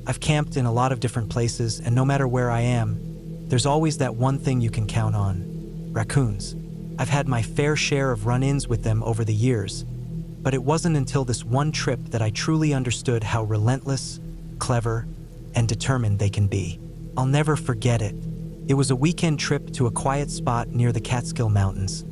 I've camped in a lot of different places, and no matter where I am, there's always that one thing you can count on: raccoons. I've had my fair share of run-ins with them over the years, but it wasn't until this one trip that I truly understood how relentless, clever, and determined they can be. I'll never forget it. It was a weekend trip to a quiet spot near the Catskill Mountains,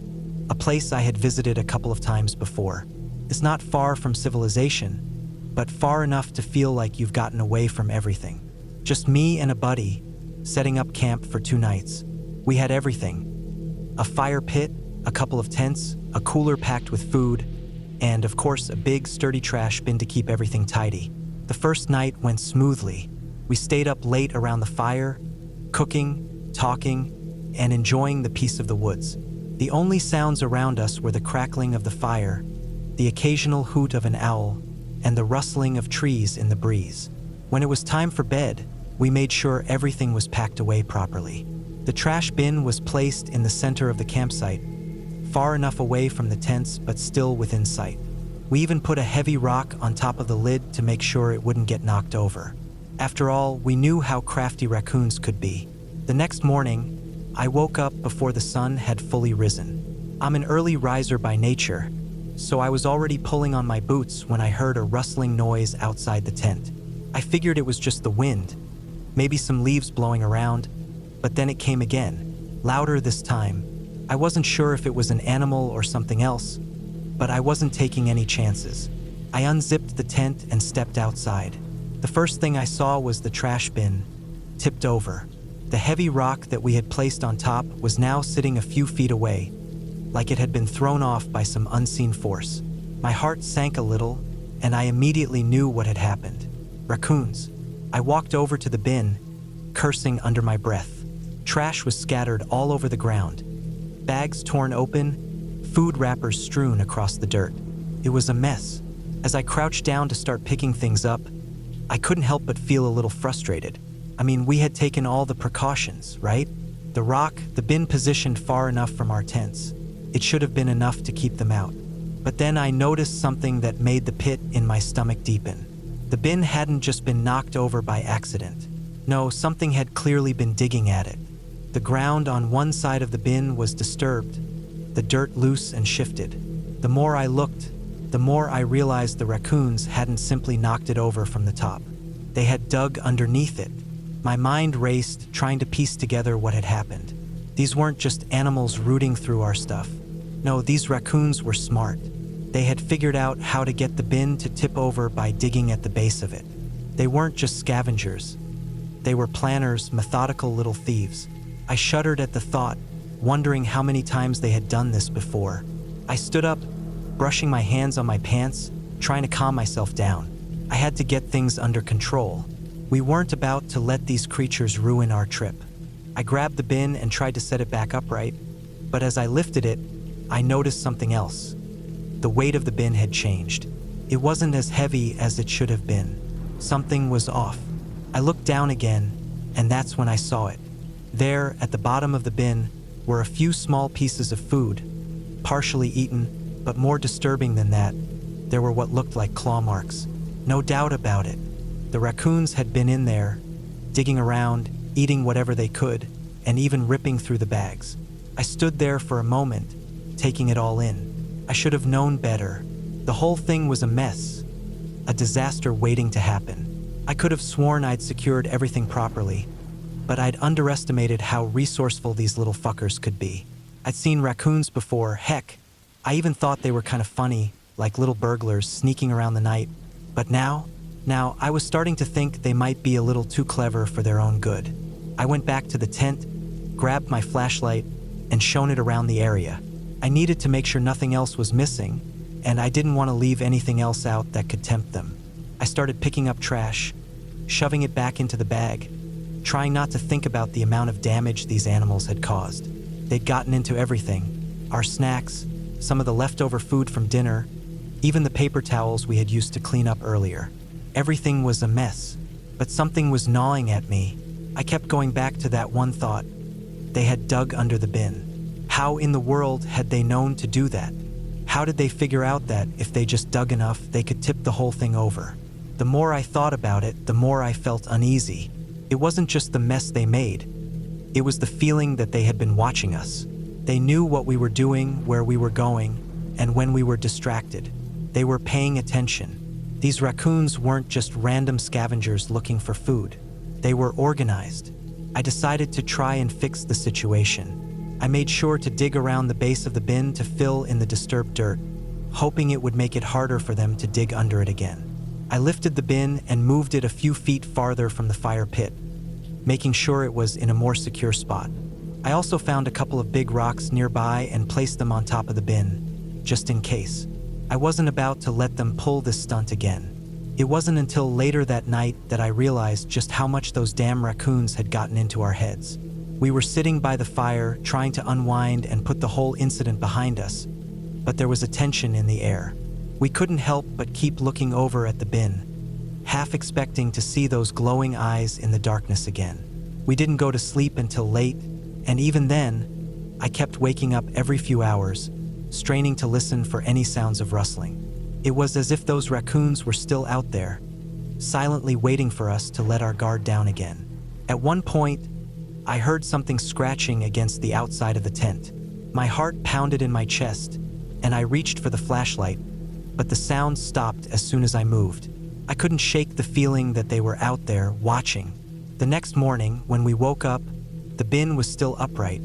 a place I had visited a couple of times before. It's not far from civilization, but far enough to feel like you've gotten away from everything. Just me and a buddy, setting up camp for 2 nights. We had everything: a fire pit, a couple of tents, a cooler packed with food, and of course a big, sturdy trash bin to keep everything tidy. The first night went smoothly. We stayed up late around the fire, cooking, talking, and enjoying the peace of the woods. The only sounds around us were the crackling of the fire, the occasional hoot of an owl, and the rustling of trees in the breeze. When it was time for bed, we made sure everything was packed away properly. The trash bin was placed in the center of the campsite, far enough away from the tents but still within sight. We even put a heavy rock on top of the lid to make sure it wouldn't get knocked over. After all, we knew how crafty raccoons could be. The next morning, I woke up before the sun had fully risen. I'm an early riser by nature, so I was already pulling on my boots when I heard a rustling noise outside the tent. I figured it was just the wind, maybe some leaves blowing around, but then it came again, louder this time. I wasn't sure if it was an animal or something else, but I wasn't taking any chances. I unzipped the tent and stepped outside. The first thing I saw was the trash bin, tipped over. The heavy rock that we had placed on top was now sitting a few feet away, like it had been thrown off by some unseen force. My heart sank a little, and I immediately knew what had happened. Raccoons. I walked over to the bin, cursing under my breath. Trash was scattered all over the ground, bags torn open, food wrappers strewn across the dirt. It was a mess. As I crouched down to start picking things up, I couldn't help but feel a little frustrated. I mean, we had taken all the precautions, right? The rock, the bin positioned far enough from our tents. It should have been enough to keep them out. But then I noticed something that made the pit in my stomach deepen. The bin hadn't just been knocked over by accident. No, something had clearly been digging at it. The ground on one side of the bin was disturbed, the dirt loose and shifted. The more I looked, the more I realized the raccoons hadn't simply knocked it over from the top. They had dug underneath it. My mind raced, trying to piece together what had happened. These weren't just animals rooting through our stuff. No, these raccoons were smart. They had figured out how to get the bin to tip over by digging at the base of it. They weren't just scavengers. They were planners, methodical little thieves. I shuddered at the thought, wondering how many times they had done this before. I stood up, brushing my hands on my pants, trying to calm myself down. I had to get things under control. We weren't about to let these creatures ruin our trip. I grabbed the bin and tried to set it back upright, but as I lifted it, I noticed something else. The weight of the bin had changed. It wasn't as heavy as it should have been. Something was off. I looked down again, and that's when I saw it. There, at the bottom of the bin, were a few small pieces of food, partially eaten, but more disturbing than that, there were what looked like claw marks. No doubt about it. The raccoons had been in there, digging around, eating whatever they could, and even ripping through the bags. I stood there for a moment, taking it all in. I should have known better. The whole thing was a mess, a disaster waiting to happen. I could have sworn I'd secured everything properly, but I'd underestimated how resourceful these little fuckers could be. I'd seen raccoons before, heck, I even thought they were kind of funny, like little burglars sneaking around the night. But now I was starting to think they might be a little too clever for their own good. I went back to the tent, grabbed my flashlight, and shone it around the area. I needed to make sure nothing else was missing, and I didn't want to leave anything else out that could tempt them. I started picking up trash, shoving it back into the bag, trying not to think about the amount of damage these animals had caused. They'd gotten into everything: our snacks, some of the leftover food from dinner, even the paper towels we had used to clean up earlier. Everything was a mess, but something was gnawing at me. I kept going back to that one thought. They had dug under the bin. How in the world had they known to do that? How did they figure out that if they just dug enough, they could tip the whole thing over? The more I thought about it, the more I felt uneasy. It wasn't just the mess they made. It was the feeling that they had been watching us. They knew what we were doing, where we were going, and when we were distracted. They were paying attention. These raccoons weren't just random scavengers looking for food. They were organized. I decided to try and fix the situation. I made sure to dig around the base of the bin to fill in the disturbed dirt, hoping it would make it harder for them to dig under it again. I lifted the bin and moved it a few feet farther from the fire pit, making sure it was in a more secure spot. I also found a couple of big rocks nearby and placed them on top of the bin, just in case. I wasn't about to let them pull this stunt again. It wasn't until later that night that I realized just how much those damn raccoons had gotten into our heads. We were sitting by the fire, trying to unwind and put the whole incident behind us, but there was a tension in the air. We couldn't help but keep looking over at the bin, half expecting to see those glowing eyes in the darkness again. We didn't go to sleep until late, and even then, I kept waking up every few hours, straining to listen for any sounds of rustling. It was as if those raccoons were still out there, silently waiting for us to let our guard down again. At one point, I heard something scratching against the outside of the tent. My heart pounded in my chest, and I reached for the flashlight, but the sound stopped as soon as I moved. I couldn't shake the feeling that they were out there, watching. The next morning, when we woke up, the bin was still upright,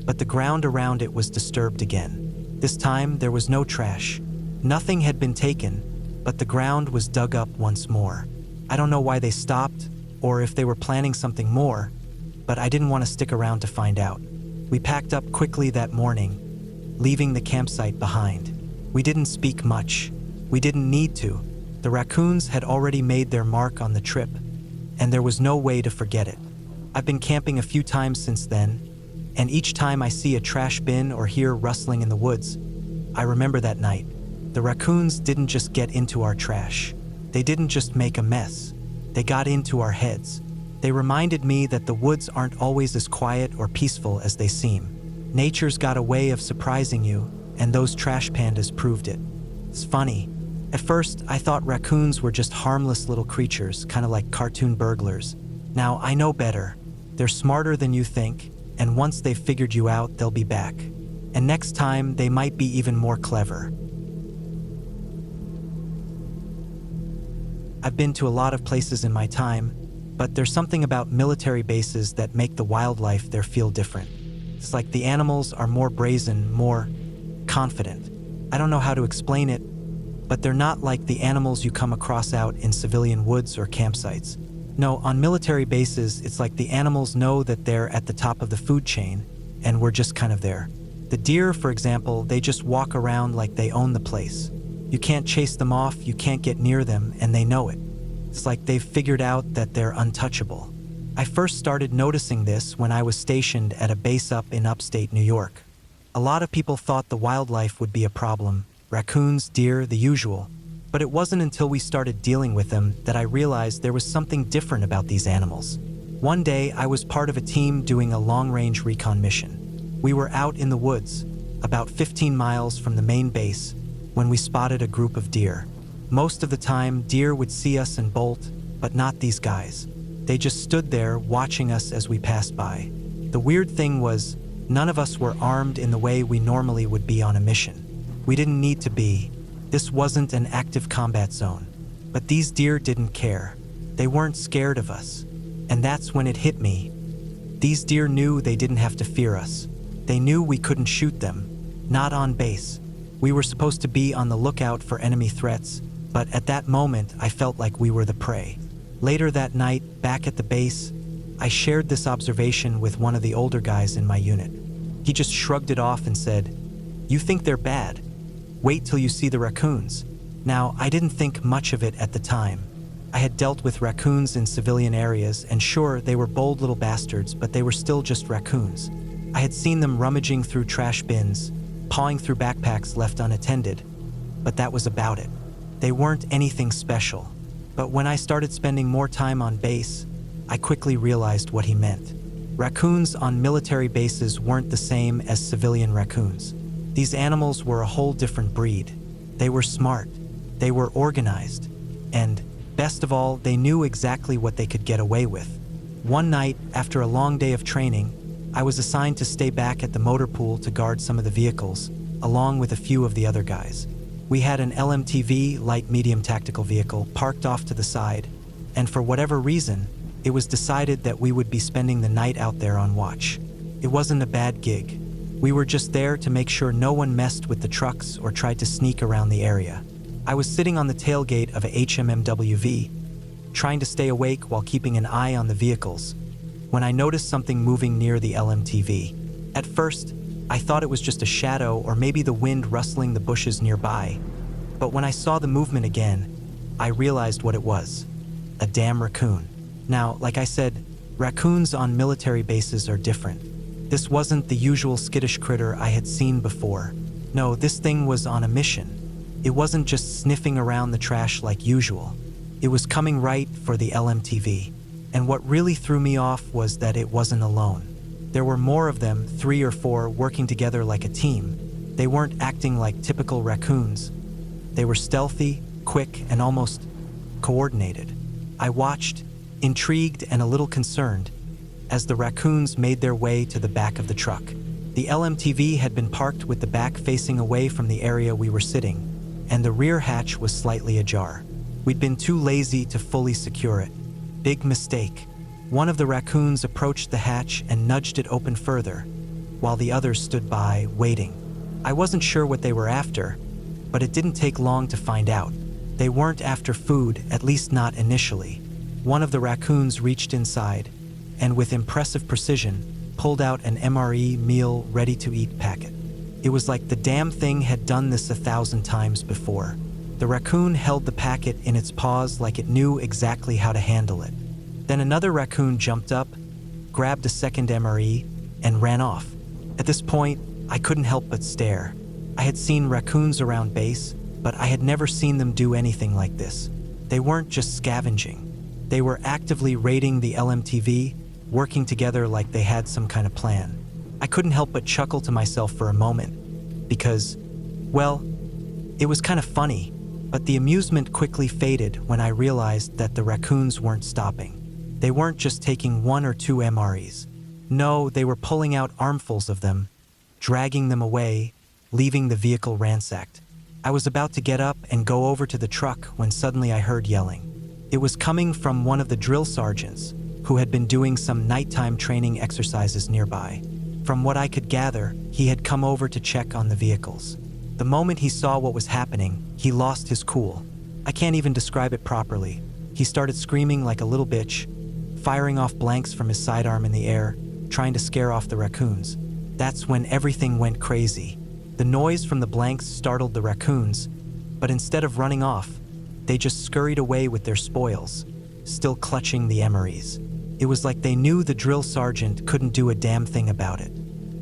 but the ground around it was disturbed again. This time, there was no trash. Nothing had been taken, but the ground was dug up once more. I don't know why they stopped, or if they were planning something more, but I didn't want to stick around to find out. We packed up quickly that morning, leaving the campsite behind. We didn't speak much. We didn't need to. The raccoons had already made their mark on the trip, and there was no way to forget it. I've been camping a few times since then, and each time I see a trash bin or hear rustling in the woods, I remember that night. The raccoons didn't just get into our trash. They didn't just make a mess. They got into our heads. They reminded me that the woods aren't always as quiet or peaceful as they seem. Nature's got a way of surprising you, and those trash pandas proved it. It's funny. At first, I thought raccoons were just harmless little creatures, kind of like cartoon burglars. Now, I know better. They're smarter than you think, and once they've figured you out, they'll be back. And next time, they might be even more clever. I've been to a lot of places in my time, but there's something about military bases that make the wildlife there feel different. It's like the animals are more brazen, more confident. I don't know how to explain it, but they're not like the animals you come across out in civilian woods or campsites. No, on military bases, it's like the animals know that they're at the top of the food chain, and we're just kind of there. The deer, for example, they just walk around like they own the place. You can't chase them off, you can't get near them, and they know it. It's like they've figured out that they're untouchable. I first started noticing this when I was stationed at a base up in upstate New York. A lot of people thought the wildlife would be a problem, raccoons, deer, the usual. But it wasn't until we started dealing with them that I realized there was something different about these animals. One day, I was part of a team doing a long-range recon mission. We were out in the woods, about 15 miles from the main base, when we spotted a group of deer. Most of the time, deer would see us and bolt, but not these guys. They just stood there watching us as we passed by. The weird thing was, none of us were armed in the way we normally would be on a mission. We didn't need to be. This wasn't an active combat zone. But these deer didn't care. They weren't scared of us. And that's when it hit me. These deer knew they didn't have to fear us. They knew we couldn't shoot them. Not on base. We were supposed to be on the lookout for enemy threats, but at that moment, I felt like we were the prey. Later that night, back at the base, I shared this observation with one of the older guys in my unit. He just shrugged it off and said, "You think they're bad? Wait till you see the raccoons." Now, I didn't think much of it at the time. I had dealt with raccoons in civilian areas, and sure, they were bold little bastards, but they were still just raccoons. I had seen them rummaging through trash bins, pawing through backpacks left unattended, but that was about it. They weren't anything special. But when I started spending more time on base, I quickly realized what he meant. Raccoons on military bases weren't the same as civilian raccoons. These animals were a whole different breed. They were smart, they were organized, and Best of all, they knew exactly what they could get away with. One night, after a long day of training, I was assigned to stay back at the motor pool to guard some of the vehicles, along with a few of the other guys. We had an LMTV, light medium tactical vehicle, parked off to the side, and for whatever reason, it was decided that we would be spending the night out there on watch. It wasn't a bad gig. We were just there to make sure no one messed with the trucks or tried to sneak around the area. I was sitting on the tailgate of a HMMWV, trying to stay awake while keeping an eye on the vehicles, when I noticed something moving near the LMTV. At first, I thought it was just a shadow or maybe the wind rustling the bushes nearby. But when I saw the movement again, I realized what it was. A damn raccoon. Now, like I said, raccoons on military bases are different. This wasn't the usual skittish critter I had seen before. No, this thing was on a mission. It wasn't just sniffing around the trash like usual. It was coming right for the LMTV. And what really threw me off was that it wasn't alone. There were more of them, 3 or 4, working together like a team. They weren't acting like typical raccoons. They were stealthy, quick, and almost coordinated. I watched, intrigued and a little concerned, as the raccoons made their way to the back of the truck. The LMTV had been parked with the back facing away from the area we were sitting, and the rear hatch was slightly ajar. We'd been too lazy to fully secure it. Big mistake. One of the raccoons approached the hatch and nudged it open further, while the others stood by, waiting. I wasn't sure what they were after, but it didn't take long to find out. They weren't after food, at least not initially. One of the raccoons reached inside, and with impressive precision, pulled out an MRE meal ready-to-eat packet. It was like the damn thing had done this 1,000 times before. The raccoon held the packet in its paws like it knew exactly how to handle it. Then another raccoon jumped up, grabbed a second MRE, and ran off. At this point, I couldn't help but stare. I had seen raccoons around base, but I had never seen them do anything like this. They weren't just scavenging. They were actively raiding the LMTV, working together like they had some kind of plan. I couldn't help but chuckle to myself for a moment, because, well, it was kind of funny, but the amusement quickly faded when I realized that the raccoons weren't stopping. They weren't just taking 1 or 2 MREs. No, they were pulling out armfuls of them, dragging them away, leaving the vehicle ransacked. I was about to get up and go over to the truck when suddenly I heard yelling. It was coming from one of the drill sergeants, who had been doing some nighttime training exercises nearby. From what I could gather, he had come over to check on the vehicles. The moment he saw what was happening, he lost his cool. I can't even describe it properly. He started screaming like a little bitch, firing off blanks from his sidearm in the air, trying to scare off the raccoons. That's when everything went crazy. The noise from the blanks startled the raccoons, but instead of running off, they just scurried away with their spoils, still clutching the MREs. It was like they knew the drill sergeant couldn't do a damn thing about it.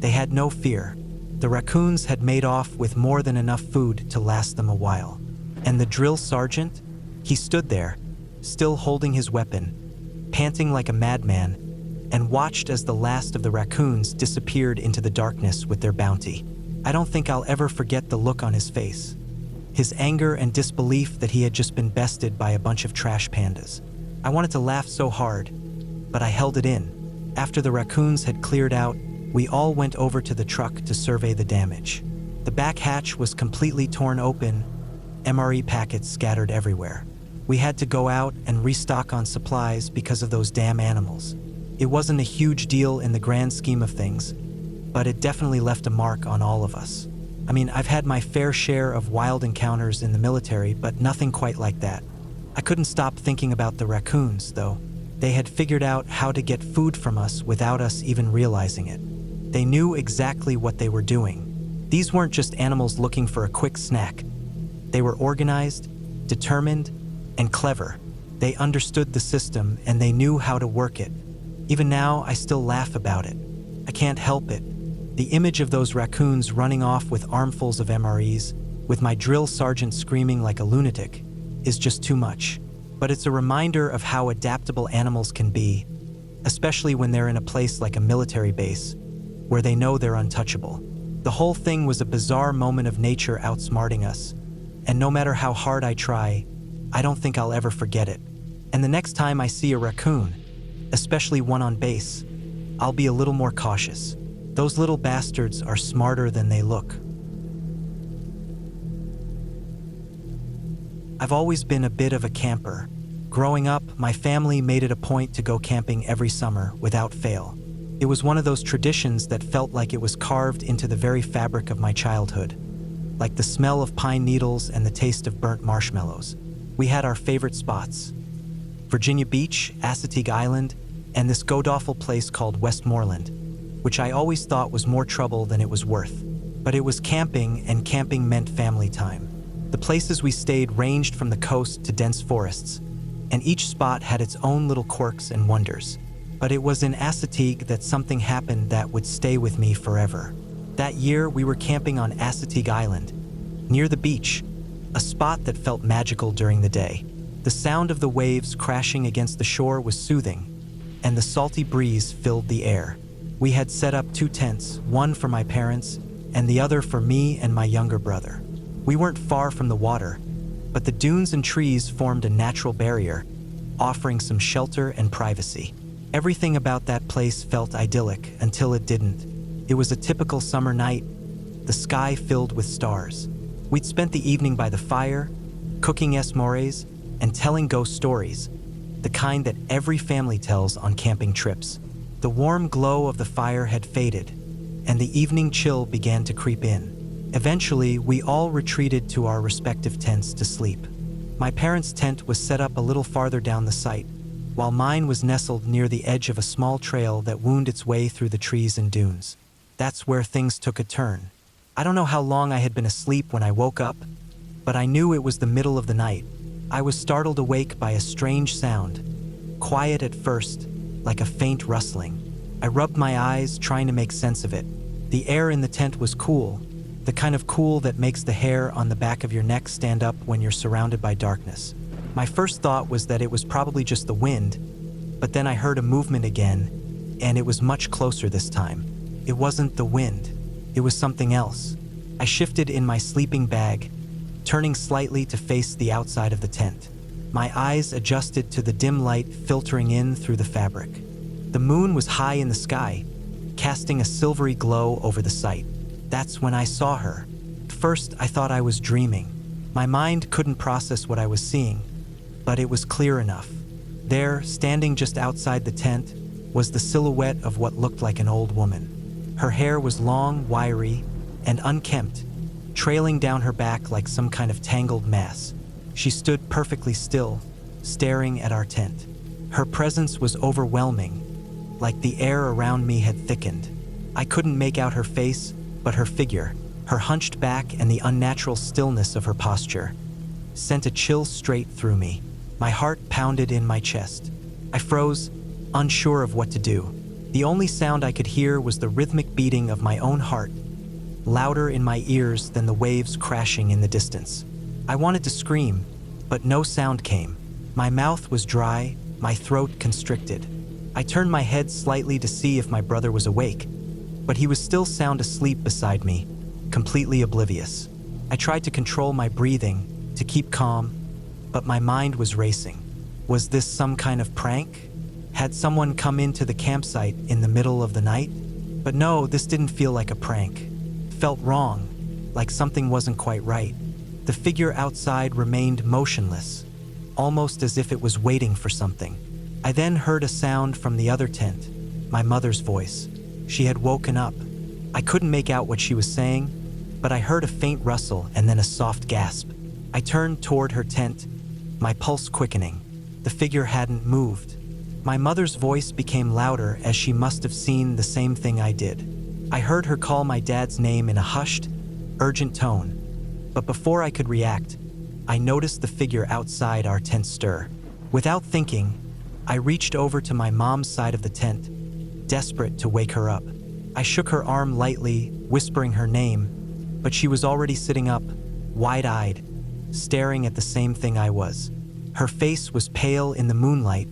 They had no fear. The raccoons had made off with more than enough food to last them a while. And the drill sergeant? He stood there, still holding his weapon, panting like a madman, and watched as the last of the raccoons disappeared into the darkness with their bounty. I don't think I'll ever forget the look on his face. His anger and disbelief that he had just been bested by a bunch of trash pandas. I wanted to laugh so hard, but I held it in. After the raccoons had cleared out, we all went over to the truck to survey the damage. The back hatch was completely torn open, MRE packets scattered everywhere. We had to go out and restock on supplies because of those damn animals. It wasn't a huge deal in the grand scheme of things, but it definitely left a mark on all of us. I mean, I've had my fair share of wild encounters in the military, but nothing quite like that. I couldn't stop thinking about the raccoons, though. They had figured out how to get food from us without us even realizing it. They knew exactly what they were doing. These weren't just animals looking for a quick snack. They were organized, determined, and clever. They understood the system and they knew how to work it. Even now, I still laugh about it. I can't help it. The image of those raccoons running off with armfuls of MREs, with my drill sergeant screaming like a lunatic, is just too much. But it's a reminder of how adaptable animals can be, especially when they're in a place like a military base, where they know they're untouchable. The whole thing was a bizarre moment of nature outsmarting us, and no matter how hard I try, I don't think I'll ever forget it. And the next time I see a raccoon, especially one on base, I'll be a little more cautious. Those little bastards are smarter than they look. I've always been a bit of a camper. Growing up, my family made it a point to go camping every summer without fail. It was one of those traditions that felt like it was carved into the very fabric of my childhood, like the smell of pine needles and the taste of burnt marshmallows. We had our favorite spots: Virginia Beach, Assateague Island, and this god-awful place called Westmoreland, which I always thought was more trouble than it was worth. But it was camping, and camping meant family time. The places we stayed ranged from the coast to dense forests, and each spot had its own little quirks and wonders. But it was in Assateague that something happened that would stay with me forever. That year, we were camping on Assateague Island, near the beach, a spot that felt magical during the day. The sound of the waves crashing against the shore was soothing, and the salty breeze filled the air. We had set up 2 tents, one for my parents and the other for me and my younger brother. We weren't far from the water, but the dunes and trees formed a natural barrier, offering some shelter and privacy. Everything about that place felt idyllic until it didn't. It was a typical summer night, the sky filled with stars. We'd spent the evening by the fire, cooking s'mores, and telling ghost stories, the kind that every family tells on camping trips. The warm glow of the fire had faded, and the evening chill began to creep in. Eventually, we all retreated to our respective tents to sleep. My parents' tent was set up a little farther down the site, while mine was nestled near the edge of a small trail that wound its way through the trees and dunes. That's where things took a turn. I don't know how long I had been asleep when I woke up, but I knew it was the middle of the night. I was startled awake by a strange sound, quiet at first, like a faint rustling. I rubbed my eyes, trying to make sense of it. The air in the tent was cool, the kind of cool that makes the hair on the back of your neck stand up when you're surrounded by darkness. My first thought was that it was probably just the wind, but then I heard a movement again, and it was much closer this time. It wasn't the wind, it was something else. I shifted in my sleeping bag, turning slightly to face the outside of the tent. My eyes adjusted to the dim light filtering in through the fabric. The moon was high in the sky, casting a silvery glow over the site. That's when I saw her. At first, I thought I was dreaming. My mind couldn't process what I was seeing, but it was clear enough. There, standing just outside the tent, was the silhouette of what looked like an old woman. Her hair was long, wiry, and unkempt, trailing down her back like some kind of tangled mass. She stood perfectly still, staring at our tent. Her presence was overwhelming, like the air around me had thickened. I couldn't make out her face, but her figure, her hunched back, and the unnatural stillness of her posture sent a chill straight through me. My heart pounded in my chest. I froze, unsure of what to do. The only sound I could hear was the rhythmic beating of my own heart, louder in my ears than the waves crashing in the distance. I wanted to scream, but no sound came. My mouth was dry, my throat constricted. I turned my head slightly to see if my brother was awake, but he was still sound asleep beside me, completely oblivious. I tried to control my breathing, to keep calm, but my mind was racing. Was this some kind of prank? Had someone come into the campsite in the middle of the night? But no, this didn't feel like a prank. It felt wrong, like something wasn't quite right. The figure outside remained motionless, almost as if it was waiting for something. I then heard a sound from the other tent, my mother's voice. She had woken up. I couldn't make out what she was saying, but I heard a faint rustle and then a soft gasp. I turned toward her tent, my pulse quickening. The figure hadn't moved. My mother's voice became louder, as she must have seen the same thing I did. I heard her call my dad's name in a hushed, urgent tone, but before I could react, I noticed the figure outside our tent stir. Without thinking, I reached over to my mom's side of the tent, desperate to wake her up. I shook her arm lightly, whispering her name, but she was already sitting up, wide-eyed, staring at the same thing I was. Her face was pale in the moonlight,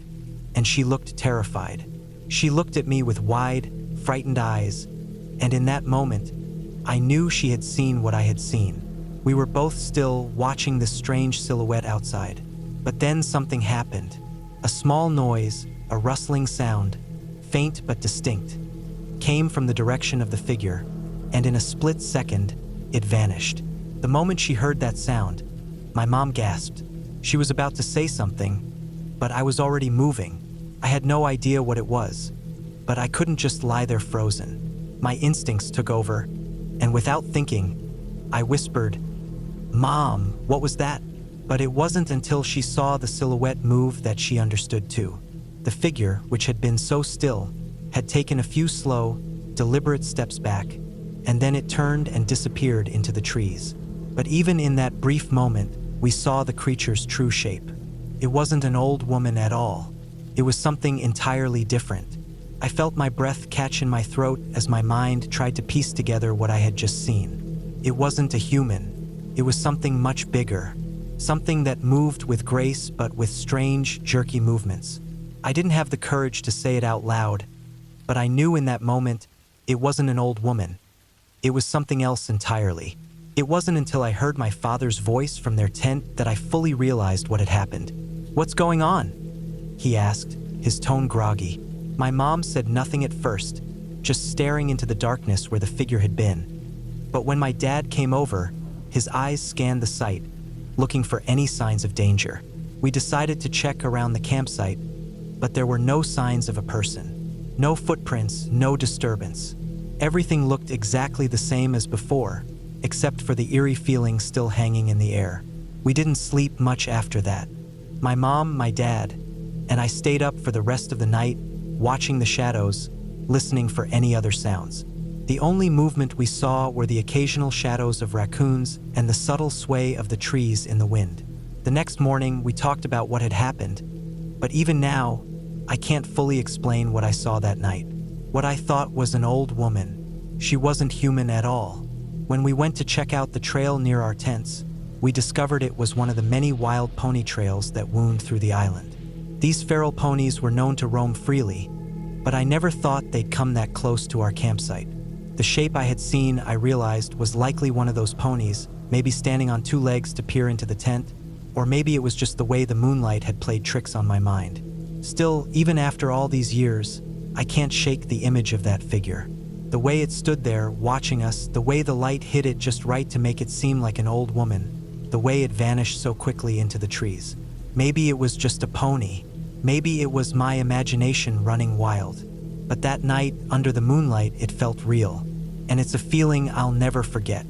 and she looked terrified. She looked at me with wide, frightened eyes, and in that moment, I knew she had seen what I had seen. We were both still, watching this strange silhouette outside. But then something happened. A small noise, a rustling sound, faint but distinct, came from the direction of the figure, and in a split second, it vanished. The moment she heard that sound, my mom gasped. She was about to say something, but I was already moving. I had no idea what it was, but I couldn't just lie there frozen. My instincts took over, and without thinking, I whispered, "Mom, what was that?" But it wasn't until she saw the silhouette move that she understood too. The figure, which had been so still, had taken a few slow, deliberate steps back, and then it turned and disappeared into the trees. But even in that brief moment, we saw the creature's true shape. It wasn't an old woman at all. It was something entirely different. I felt my breath catch in my throat as my mind tried to piece together what I had just seen. It wasn't a human. It was something much bigger. Something that moved with grace but with strange, jerky movements. I didn't have the courage to say it out loud, but I knew in that moment it wasn't an old woman. It was something else entirely. It wasn't until I heard my father's voice from their tent that I fully realized what had happened. "What's going on?" he asked, his tone groggy. My mom said nothing at first, just staring into the darkness where the figure had been. But when my dad came over, his eyes scanned the site, looking for any signs of danger. We decided to check around the campsite, but there were no signs of a person. No footprints, no disturbance. Everything looked exactly the same as before, except for the eerie feeling still hanging in the air. We didn't sleep much after that. My mom, my dad, and I stayed up for the rest of the night, watching the shadows, listening for any other sounds. The only movement we saw were the occasional shadows of raccoons and the subtle sway of the trees in the wind. The next morning, we talked about what had happened, but even now, I can't fully explain what I saw that night. What I thought was an old woman. She wasn't human at all. When we went to check out the trail near our tents, we discovered it was one of the many wild pony trails that wound through the island. These feral ponies were known to roam freely, but I never thought they'd come that close to our campsite. The shape I had seen, I realized, was likely one of those ponies, maybe standing on two legs to peer into the tent, or maybe it was just the way the moonlight had played tricks on my mind. Still, even after all these years, I can't shake the image of that figure. The way it stood there, watching us, the way the light hit it just right to make it seem like an old woman, the way it vanished so quickly into the trees. Maybe it was just a pony. Maybe it was my imagination running wild. But that night, under the moonlight, it felt real. And it's a feeling I'll never forget.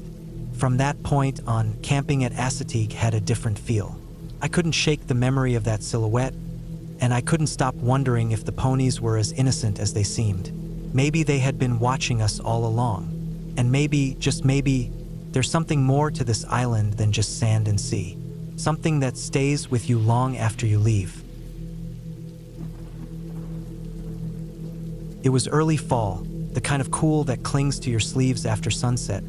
From that point on, camping at Assateague had a different feel. I couldn't shake the memory of that silhouette, and I couldn't stop wondering if the ponies were as innocent as they seemed. Maybe they had been watching us all along. And maybe, just maybe, there's something more to this island than just sand and sea. Something that stays with you long after you leave. It was early fall, the kind of cool that clings to your sleeves after sunset,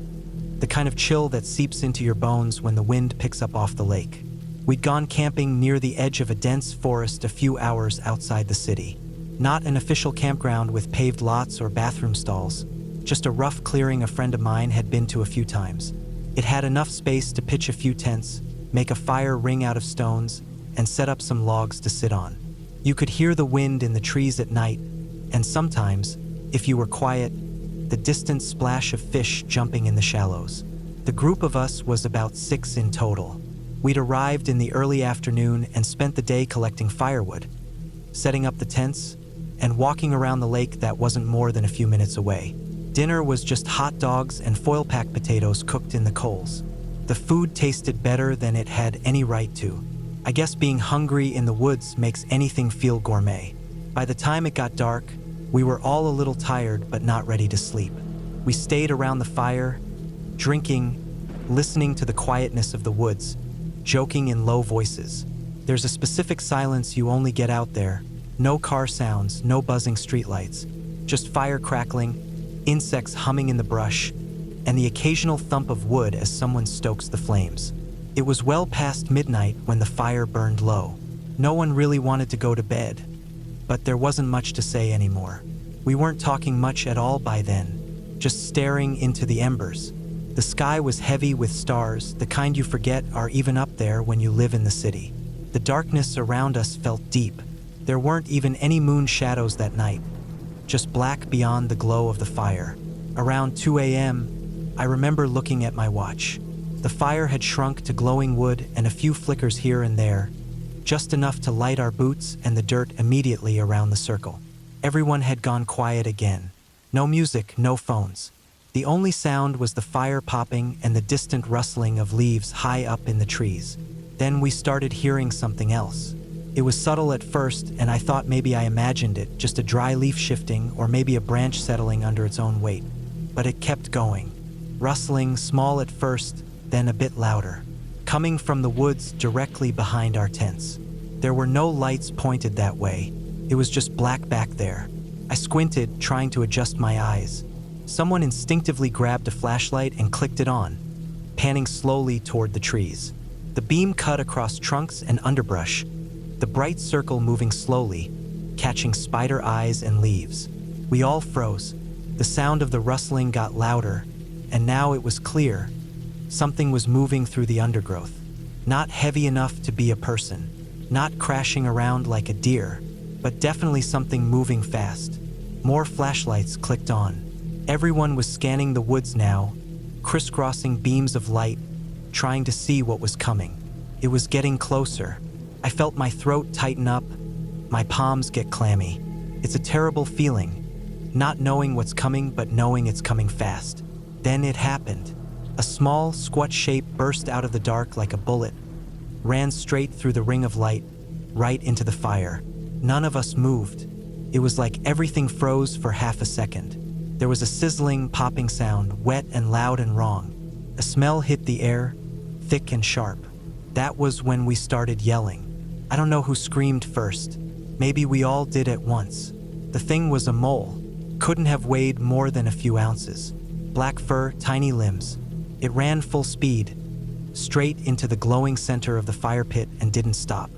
the kind of chill that seeps into your bones when the wind picks up off the lake. We'd gone camping near the edge of a dense forest a few hours outside the city. Not an official campground with paved lots or bathroom stalls, just a rough clearing a friend of mine had been to a few times. It had enough space to pitch a few tents, make a fire ring out of stones, and set up some logs to sit on. You could hear the wind in the trees at night, and sometimes, if you were quiet, the distant splash of fish jumping in the shallows. The group of us was about 6 in total. We'd arrived in the early afternoon and spent the day collecting firewood, setting up the tents, and walking around the lake that wasn't more than a few minutes away. Dinner was just hot dogs and foil-packed potatoes cooked in the coals. The food tasted better than it had any right to. I guess being hungry in the woods makes anything feel gourmet. By the time it got dark, we were all a little tired but not ready to sleep. We stayed around the fire, drinking, listening to the quietness of the woods, joking in low voices. There's a specific silence you only get out there. No car sounds, no buzzing streetlights, just fire crackling, insects humming in the brush, and the occasional thump of wood as someone stokes the flames. It was well past midnight when the fire burned low. No one really wanted to go to bed, but there wasn't much to say anymore. We weren't talking much at all by then, just staring into the embers. The sky was heavy with stars, the kind you forget are even up there when you live in the city. The darkness around us felt deep. There weren't even any moon shadows that night, just black beyond the glow of the fire. Around 2 a.m., I remember looking at my watch. The fire had shrunk to glowing wood and a few flickers here and there, just enough to light our boots and the dirt immediately around the circle. Everyone had gone quiet again. No music, no phones. The only sound was the fire popping and the distant rustling of leaves high up in the trees. Then we started hearing something else. It was subtle at first, and I thought maybe I imagined it, just a dry leaf shifting or maybe a branch settling under its own weight. But it kept going. Rustling, small at first, then a bit louder. Coming from the woods directly behind our tents. There were no lights pointed that way. It was just black back there. I squinted, trying to adjust my eyes. Someone instinctively grabbed a flashlight and clicked it on, panning slowly toward the trees. The beam cut across trunks and underbrush, the bright circle moving slowly, catching spider eyes and leaves. We all froze. The sound of the rustling got louder, and now it was clear. Something was moving through the undergrowth. Not heavy enough to be a person, not crashing around like a deer, but definitely something moving fast. More flashlights clicked on. Everyone was scanning the woods now, crisscrossing beams of light, trying to see what was coming. It was getting closer. I felt my throat tighten up, my palms get clammy. It's a terrible feeling, not knowing what's coming but knowing it's coming fast. Then it happened. A small, squat shape burst out of the dark like a bullet, ran straight through the ring of light, right into the fire. None of us moved. It was like everything froze for half a second. There was a sizzling, popping sound, wet and loud and wrong. A smell hit the air, thick and sharp. That was when we started yelling. I don't know who screamed first. Maybe we all did at once. The thing was a mole. Couldn't have weighed more than a few ounces. Black fur, tiny limbs. It ran full speed, straight into the glowing center of the fire pit and didn't stop.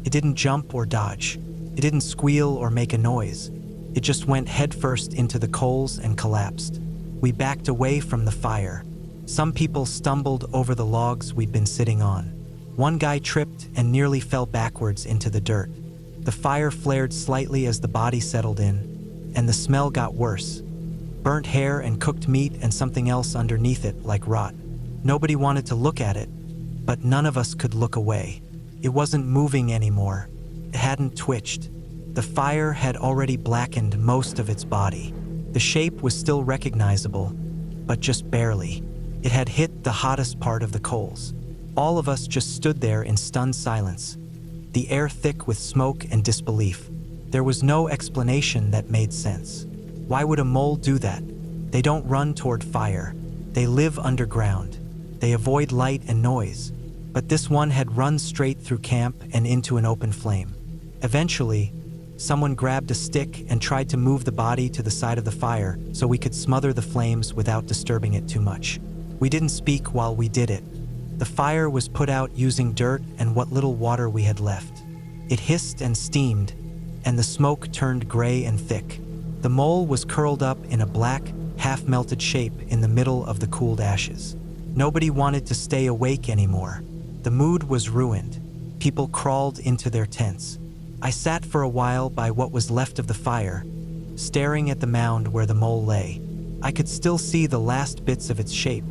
It didn't jump or dodge. It didn't squeal or make a noise. It just went headfirst into the coals and collapsed. We backed away from the fire. Some people stumbled over the logs we'd been sitting on. One guy tripped and nearly fell backwards into the dirt. The fire flared slightly as the body settled in, and the smell got worse. Burnt hair and cooked meat and something else underneath it like rot. Nobody wanted to look at it, but none of us could look away. It wasn't moving anymore. It hadn't twitched. The fire had already blackened most of its body. The shape was still recognizable, but just barely. It had hit the hottest part of the coals. All of us just stood there in stunned silence, the air thick with smoke and disbelief. There was no explanation that made sense. Why would a mole do that? They don't run toward fire. They live underground. They avoid light and noise. But this one had run straight through camp and into an open flame. Eventually, someone grabbed a stick and tried to move the body to the side of the fire so we could smother the flames without disturbing it too much. We didn't speak while we did it. The fire was put out using dirt and what little water we had left. It hissed and steamed, and the smoke turned gray and thick. The mole was curled up in a black, half-melted shape in the middle of the cooled ashes. Nobody wanted to stay awake anymore. The mood was ruined. People crawled into their tents. I sat for a while by what was left of the fire, staring at the mound where the mole lay. I could still see the last bits of its shape,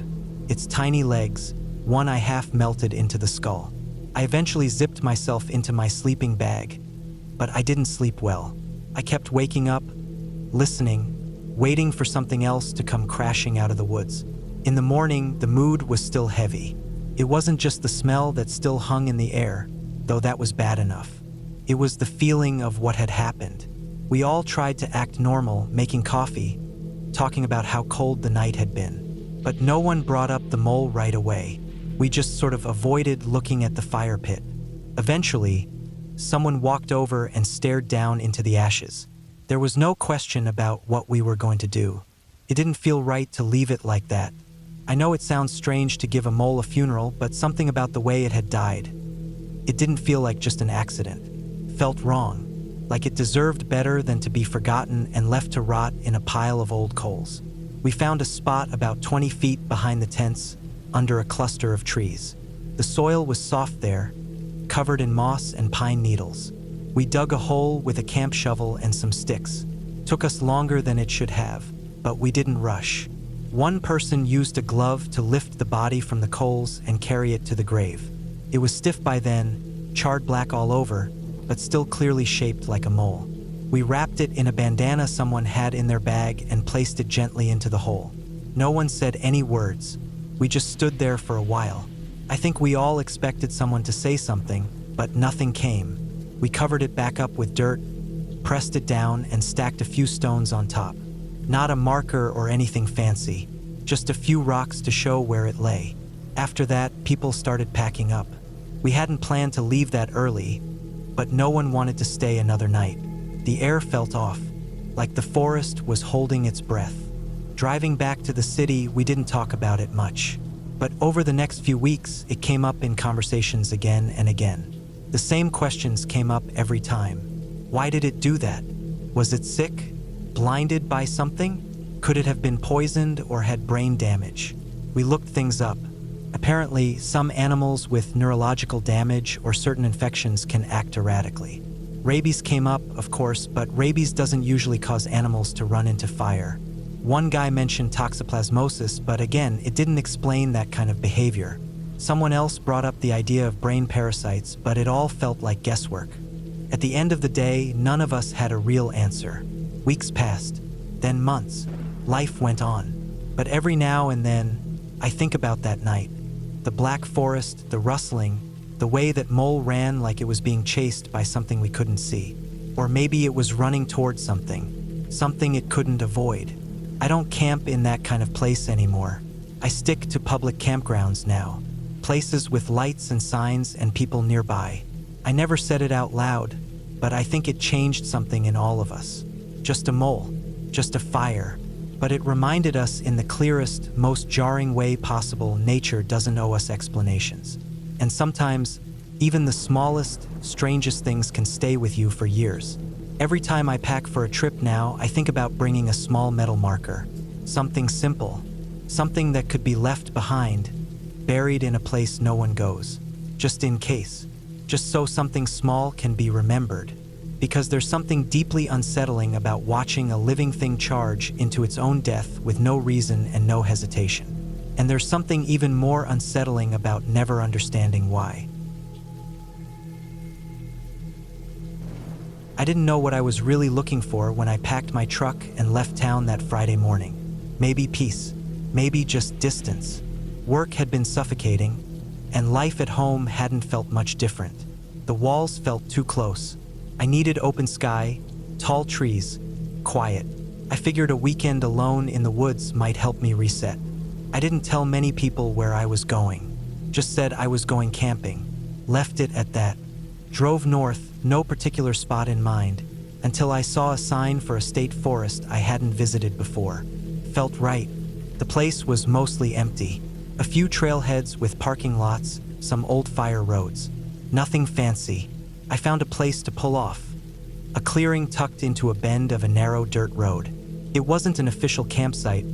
its tiny legs, one eye half melted into the skull. I eventually zipped myself into my sleeping bag, but I didn't sleep well. I kept waking up, listening, waiting for something else to come crashing out of the woods. In the morning, the mood was still heavy. It wasn't just the smell that still hung in the air, though that was bad enough. It was the feeling of what had happened. We all tried to act normal, making coffee, talking about how cold the night had been. But no one brought up the mole right away. We just sort of avoided looking at the fire pit. Eventually, someone walked over and stared down into the ashes. There was no question about what we were going to do. It didn't feel right to leave it like that. I know it sounds strange to give a mole a funeral, but something about the way it had died. It didn't feel like just an accident. Felt wrong, like it deserved better than to be forgotten and left to rot in a pile of old coals. We found a spot about 20 feet behind the tents, under a cluster of trees. The soil was soft there, covered in moss and pine needles. We dug a hole with a camp shovel and some sticks. Took us longer than it should have, but we didn't rush. One person used a glove to lift the body from the coals and carry it to the grave. It was stiff by then, charred black all over, but still clearly shaped like a mole. We wrapped it in a bandana someone had in their bag and placed it gently into the hole. No one said any words. We just stood there for a while. I think we all expected someone to say something, but nothing came. We covered it back up with dirt, pressed it down, and stacked a few stones on top. Not a marker or anything fancy, just a few rocks to show where it lay. After that, people started packing up. We hadn't planned to leave that early, but no one wanted to stay another night. The air felt off, like the forest was holding its breath. Driving back to the city, we didn't talk about it much. But over the next few weeks, it came up in conversations again and again. The same questions came up every time. Why did it do that? Was it sick? Blinded by something? Could it have been poisoned or had brain damage? We looked things up. Apparently, some animals with neurological damage or certain infections can act erratically. Rabies came up, of course, but rabies doesn't usually cause animals to run into fire. One guy mentioned toxoplasmosis, but again, it didn't explain that kind of behavior. Someone else brought up the idea of brain parasites, but it all felt like guesswork. At the end of the day, none of us had a real answer. Weeks passed, then months. Life went on. But every now and then, I think about that night. The black forest, the rustling, the way that Mole ran like it was being chased by something we couldn't see. Or maybe it was running towards something it couldn't avoid. I don't camp in that kind of place anymore. I stick to public campgrounds now, places with lights and signs and people nearby. I never said it out loud, but I think it changed something in all of us. Just a mole, just a fire. But it reminded us in the clearest, most jarring way possible nature doesn't owe us explanations. And sometimes, even the smallest, strangest things can stay with you for years. Every time I pack for a trip now, I think about bringing a small metal marker. Something simple. Something that could be left behind, buried in a place no one goes. Just in case. Just so something small can be remembered. Because there's something deeply unsettling about watching a living thing charge into its own death with no reason and no hesitation. And there's something even more unsettling about never understanding why. I didn't know what I was really looking for when I packed my truck and left town that Friday morning. Maybe peace, maybe just distance. Work had been suffocating, and life at home hadn't felt much different. The walls felt too close. I needed open sky, tall trees, quiet. I figured a weekend alone in the woods might help me reset. I didn't tell many people where I was going. Just said I was going camping. Left it at that. Drove north, no particular spot in mind, until I saw a sign for a state forest I hadn't visited before. Felt right. The place was mostly empty. A few trailheads with parking lots, some old fire roads. Nothing fancy. I found a place to pull off. A clearing tucked into a bend of a narrow dirt road. It wasn't an official campsite,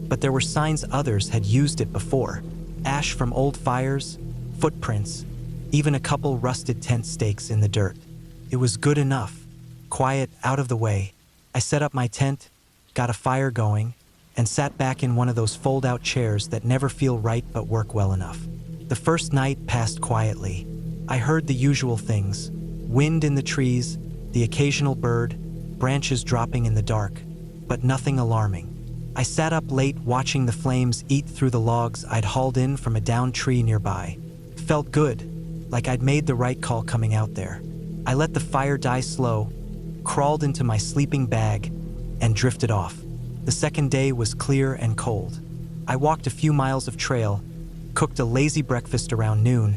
but there were signs others had used it before. Ash from old fires, footprints, even a couple rusted tent stakes in the dirt. It was good enough. Quiet, out of the way. I set up my tent, got a fire going, and sat back in one of those fold-out chairs that never feel right but work well enough. The first night passed quietly. I heard the usual things. Wind in the trees, the occasional bird, branches dropping in the dark, but nothing alarming. I sat up late watching the flames eat through the logs I'd hauled in from a downed tree nearby. Felt good, like I'd made the right call coming out there. I let the fire die slow, crawled into my sleeping bag, and drifted off. The second day was clear and cold. I walked a few miles of trail, cooked a lazy breakfast around noon,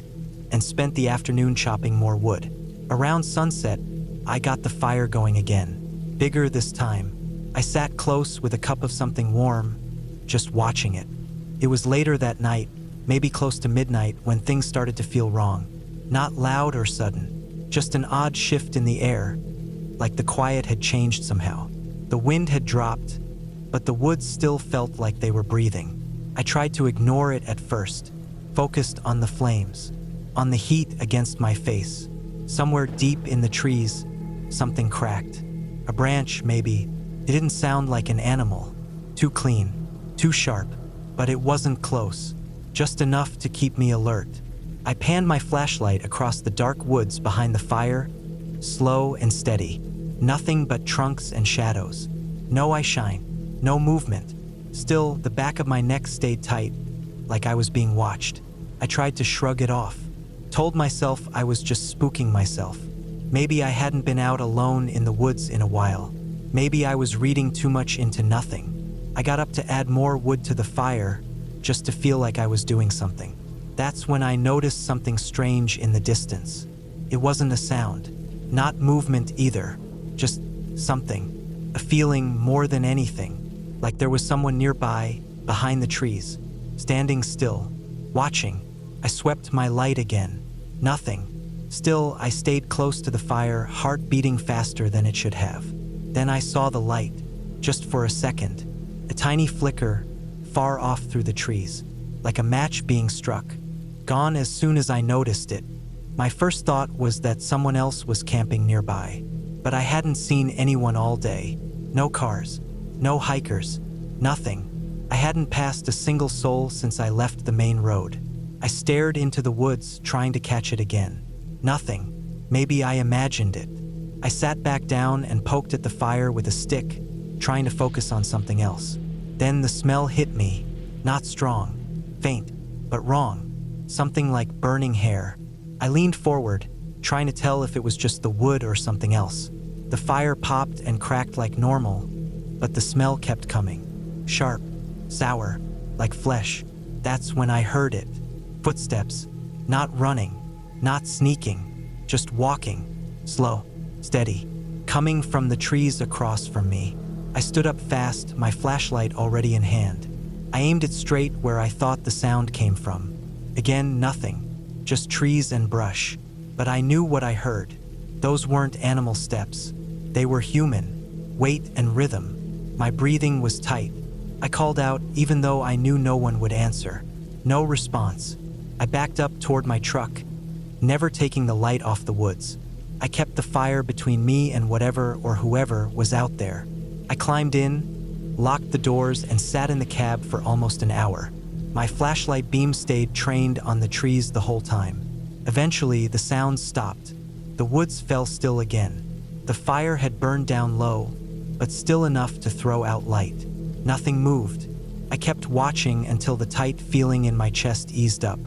and spent the afternoon chopping more wood. Around sunset, I got the fire going again, bigger this time. I sat close with a cup of something warm, just watching it. It was later that night, maybe close to midnight, when things started to feel wrong. Not loud or sudden, just an odd shift in the air, like the quiet had changed somehow. The wind had dropped, but the woods still felt like they were breathing. I tried to ignore it at first, focused on the flames. On the heat against my face. Somewhere deep in the trees, something cracked. A branch, maybe. It didn't sound like an animal. Too clean, too sharp, but it wasn't close. Just enough to keep me alert. I panned my flashlight across the dark woods behind the fire, slow and steady. Nothing but trunks and shadows. No eye shine, no movement. Still, the back of my neck stayed tight, like I was being watched. I tried to shrug it off. Told myself I was just spooking myself. Maybe I hadn't been out alone in the woods in a while. Maybe I was reading too much into nothing. I got up to add more wood to the fire, just to feel like I was doing something. That's when I noticed something strange in the distance. It wasn't a sound, not movement either, just something, a feeling more than anything, like there was someone nearby, behind the trees, standing still, watching. I swept my light again. Nothing. Still, I stayed close to the fire, heart beating faster than it should have. Then I saw the light, just for a second, a tiny flicker, far off through the trees, like a match being struck. Gone as soon as I noticed it. My first thought was that someone else was camping nearby, but I hadn't seen anyone all day. No cars, no hikers, nothing. I hadn't passed a single soul since I left the main road. I stared into the woods, trying to catch it again. Nothing. Maybe I imagined it. I sat back down and poked at the fire with a stick, trying to focus on something else. Then the smell hit me. Not strong, faint, but wrong. Something like burning hair. I leaned forward, trying to tell if it was just the wood or something else. The fire popped and cracked like normal, but the smell kept coming. Sharp, sour, like flesh. That's when I heard it. Footsteps. Not running, not sneaking, just walking. Slow, steady, coming from the trees across from me. I stood up fast, my flashlight already in hand. I aimed it straight where I thought the sound came from. Again, nothing, just trees and brush. But I knew what I heard. Those weren't animal steps. They were human, weight and rhythm. My breathing was tight. I called out even though I knew no one would answer. No response. I backed up toward my truck, never taking the light off the woods. I kept the fire between me and whatever or whoever was out there. I climbed in, locked the doors, and sat in the cab for almost an hour. My flashlight beam stayed trained on the trees the whole time. Eventually, the sounds stopped. The woods fell still again. The fire had burned down low, but still enough to throw out light. Nothing moved. I kept watching until the tight feeling in my chest eased up.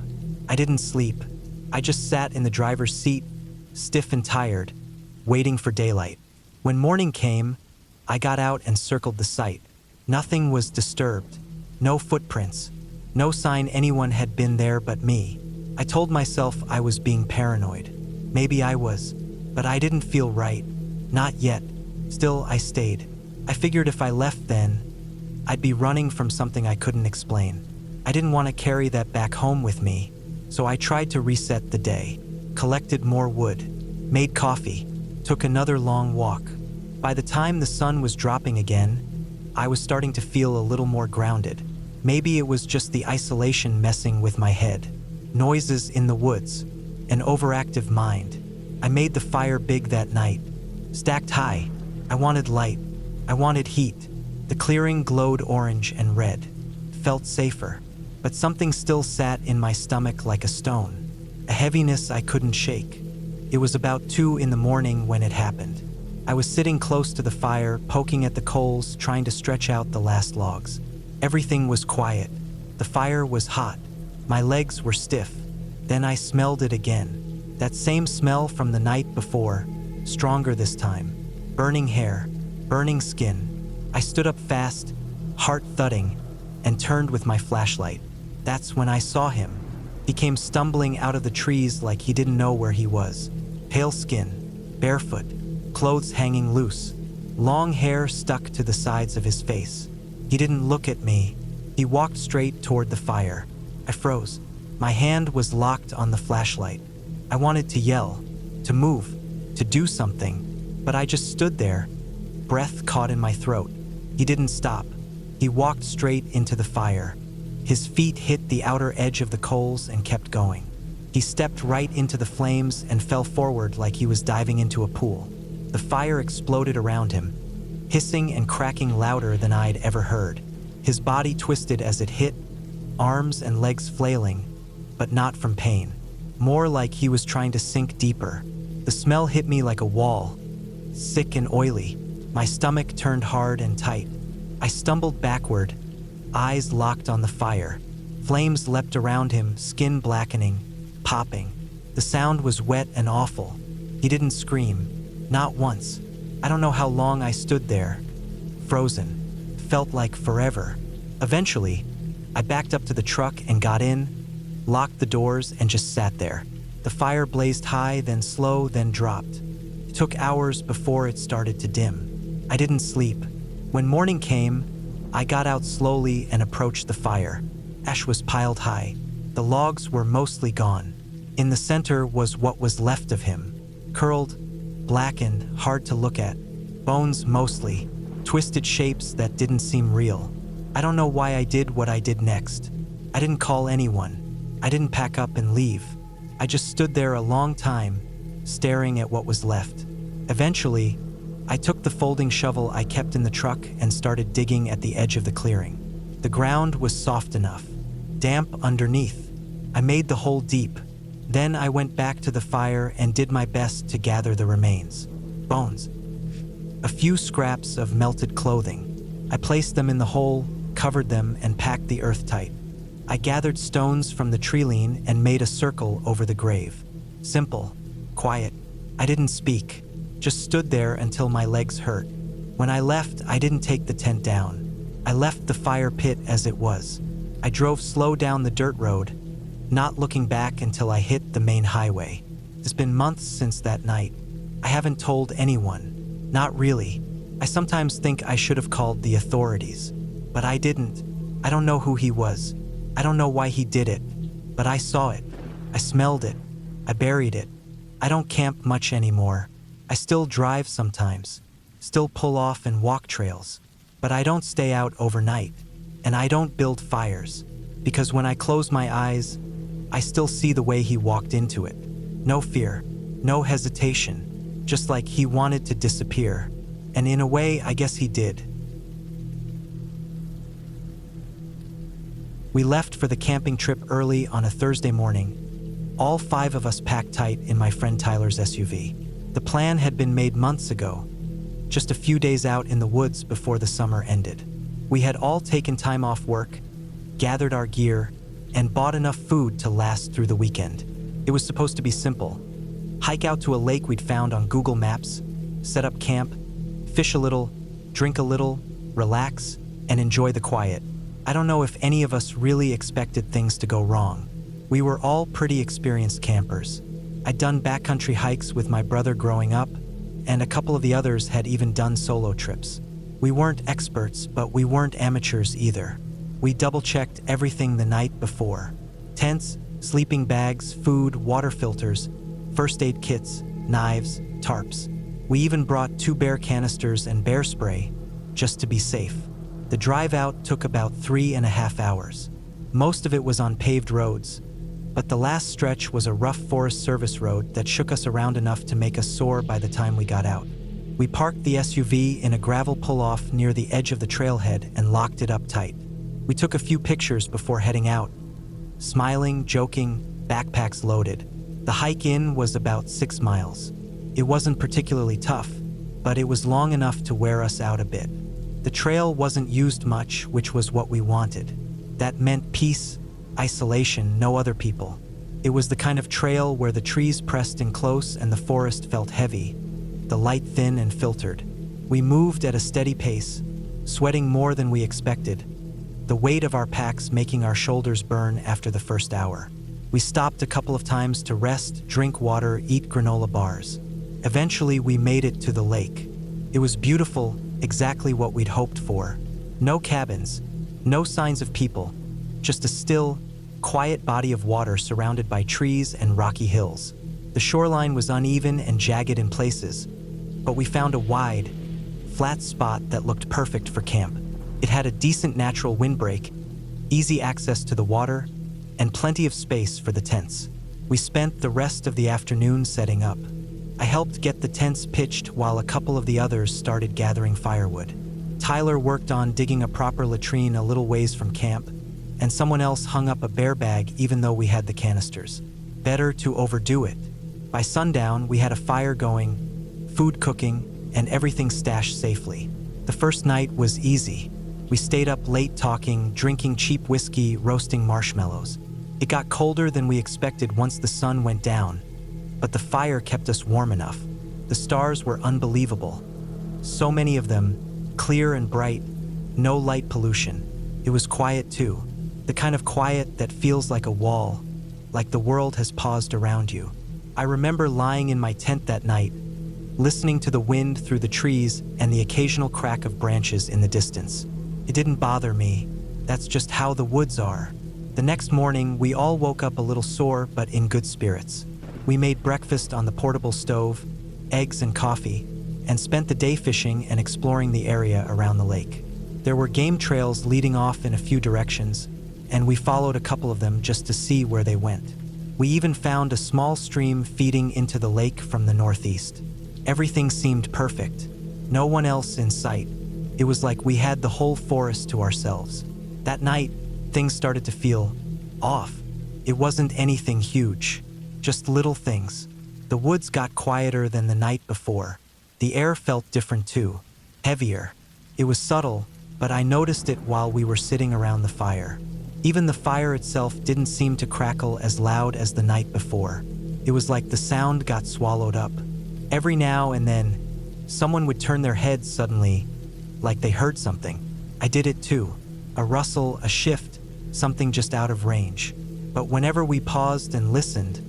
I didn't sleep. I just sat in the driver's seat, stiff and tired, waiting for daylight. When morning came, I got out and circled the site. Nothing was disturbed. No footprints. No sign anyone had been there but me. I told myself I was being paranoid. Maybe I was, but I didn't feel right. Not yet. Still, I stayed. I figured if I left then, I'd be running from something I couldn't explain. I didn't want to carry that back home with me, so I tried to reset the day. Collected more wood, made coffee, took another long walk. By the time the sun was dropping again, I was starting to feel a little more grounded. Maybe it was just the isolation messing with my head. Noises in the woods, an overactive mind. I made the fire big that night, stacked high. I wanted light. I wanted heat. The clearing glowed orange and red. Felt safer, but something still sat in my stomach like a stone. A heaviness I couldn't shake. It was about 2 a.m. when it happened. I was sitting close to the fire, poking at the coals, trying to stretch out the last logs. Everything was quiet. The fire was hot. My legs were stiff. Then I smelled it again. That same smell from the night before, stronger this time. Burning hair, burning skin. I stood up fast, heart thudding, and turned with my flashlight. That's when I saw him. He came stumbling out of the trees like he didn't know where he was. Pale skin, barefoot, clothes hanging loose, long hair stuck to the sides of his face. He didn't look at me. He walked straight toward the fire. I froze. My hand was locked on the flashlight. I wanted to yell, to move, to do something, but I just stood there, breath caught in my throat. He didn't stop. He walked straight into the fire. His feet hit the outer edge of the coals and kept going. He stepped right into the flames and fell forward like he was diving into a pool. The fire exploded around him, hissing and cracking louder than I'd ever heard. His body twisted as it hit, arms and legs flailing, but not from pain. More like he was trying to sink deeper. The smell hit me like a wall, sick and oily. My stomach turned hard and tight. I stumbled backward, eyes locked on the fire. Flames leapt around him, skin blackening, popping. The sound was wet and awful. He didn't scream, not once. I don't know how long I stood there, frozen. Felt like forever. Eventually, I backed up to the truck and got in, locked the doors, and just sat there. The fire blazed high, then slow, then dropped. It took hours before it started to dim. I didn't sleep. When morning came, I got out slowly and approached the fire. Ash was piled high. The logs were mostly gone. In the center was what was left of him. Curled, blackened, hard to look at. Bones mostly. Twisted shapes that didn't seem real. I don't know why I did what I did next. I didn't call anyone. I didn't pack up and leave. I just stood there a long time, staring at what was left. Eventually, I took the folding shovel I kept in the truck and started digging at the edge of the clearing. The ground was soft enough, damp underneath. I made the hole deep. Then I went back to the fire and did my best to gather the remains. Bones. A few scraps of melted clothing. I placed them in the hole, covered them, and packed the earth tight. I gathered stones from the treeline and made a circle over the grave. Simple, quiet. I didn't speak, just stood there until my legs hurt. When I left, I didn't take the tent down. I left the fire pit as it was. I drove slow down the dirt road, not looking back until I hit the main highway. It's been months since that night. I haven't told anyone. Not really. I sometimes think I should have called the authorities, but I didn't. I don't know who he was. I don't know why he did it, but I saw it. I smelled it. I buried it. I don't camp much anymore. I still drive sometimes, still pull off and walk trails, but I don't stay out overnight, and I don't build fires, because when I close my eyes, I still see the way he walked into it. No fear, no hesitation, just like he wanted to disappear, and in a way, I guess he did. We left for the camping trip early on a Thursday morning. All 5 of us packed tight in my friend Tyler's SUV. The plan had been made months ago, just a few days out in the woods before the summer ended. We had all taken time off work, gathered our gear, and bought enough food to last through the weekend. It was supposed to be simple. Hike out to a lake we'd found on Google Maps, set up camp, fish a little, drink a little, relax, and enjoy the quiet. I don't know if any of us really expected things to go wrong. We were all pretty experienced campers. I'd done backcountry hikes with my brother growing up, and a couple of the others had even done solo trips. We weren't experts, but we weren't amateurs either. We double-checked everything the night before. Tents, sleeping bags, food, water filters, first aid kits, knives, tarps. We even brought 2 bear canisters and bear spray, just to be safe. The drive out took about 3.5 hours. Most of it was on paved roads, but the last stretch was a rough Forest Service road that shook us around enough to make us sore by the time we got out. We parked the SUV in a gravel pull-off near the edge of the trailhead and locked it up tight. We took a few pictures before heading out, smiling, joking, backpacks loaded. The hike in was about 6 miles. It wasn't particularly tough, but it was long enough to wear us out a bit. The trail wasn't used much, which was what we wanted. That meant peace, isolation, no other people. It was the kind of trail where the trees pressed in close and the forest felt heavy, the light thin and filtered. We moved at a steady pace, sweating more than we expected, the weight of our packs making our shoulders burn after the first hour. We stopped a couple of times to rest, drink water, eat granola bars. Eventually, we made it to the lake. It was beautiful, exactly what we'd hoped for. No cabins, no signs of people, just a still, quiet body of water surrounded by trees and rocky hills. The shoreline was uneven and jagged in places, but we found a wide, flat spot that looked perfect for camp. It had a decent natural windbreak, easy access to the water, and plenty of space for the tents. We spent the rest of the afternoon setting up. I helped get the tents pitched while a couple of the others started gathering firewood. Tyler worked on digging a proper latrine a little ways from camp, and someone else hung up a bear bag even though we had the canisters. Better to overdo it. By sundown, we had a fire going, food cooking, and everything stashed safely. The first night was easy. We stayed up late talking, drinking cheap whiskey, roasting marshmallows. It got colder than we expected once the sun went down, but the fire kept us warm enough. The stars were unbelievable. So many of them, clear and bright, no light pollution. It was quiet too, the kind of quiet that feels like a wall, like the world has paused around you. I remember lying in my tent that night, listening to the wind through the trees and the occasional crack of branches in the distance. It didn't bother me. That's just how the woods are. The next morning, we all woke up a little sore but in good spirits. We made breakfast on the portable stove, eggs and coffee, and spent the day fishing and exploring the area around the lake. There were game trails leading off in a few directions, and we followed a couple of them just to see where they went. We even found a small stream feeding into the lake from the northeast. Everything seemed perfect. No one else in sight. It was like we had the whole forest to ourselves. That night, things started to feel off. It wasn't anything huge, just little things. The woods got quieter than the night before. The air felt different too, heavier. It was subtle, but I noticed it while we were sitting around the fire. Even the fire itself didn't seem to crackle as loud as the night before. It was like the sound got swallowed up. Every now and then, someone would turn their heads suddenly, like they heard something. I did it too. A rustle, a shift, something just out of range. But whenever we paused and listened,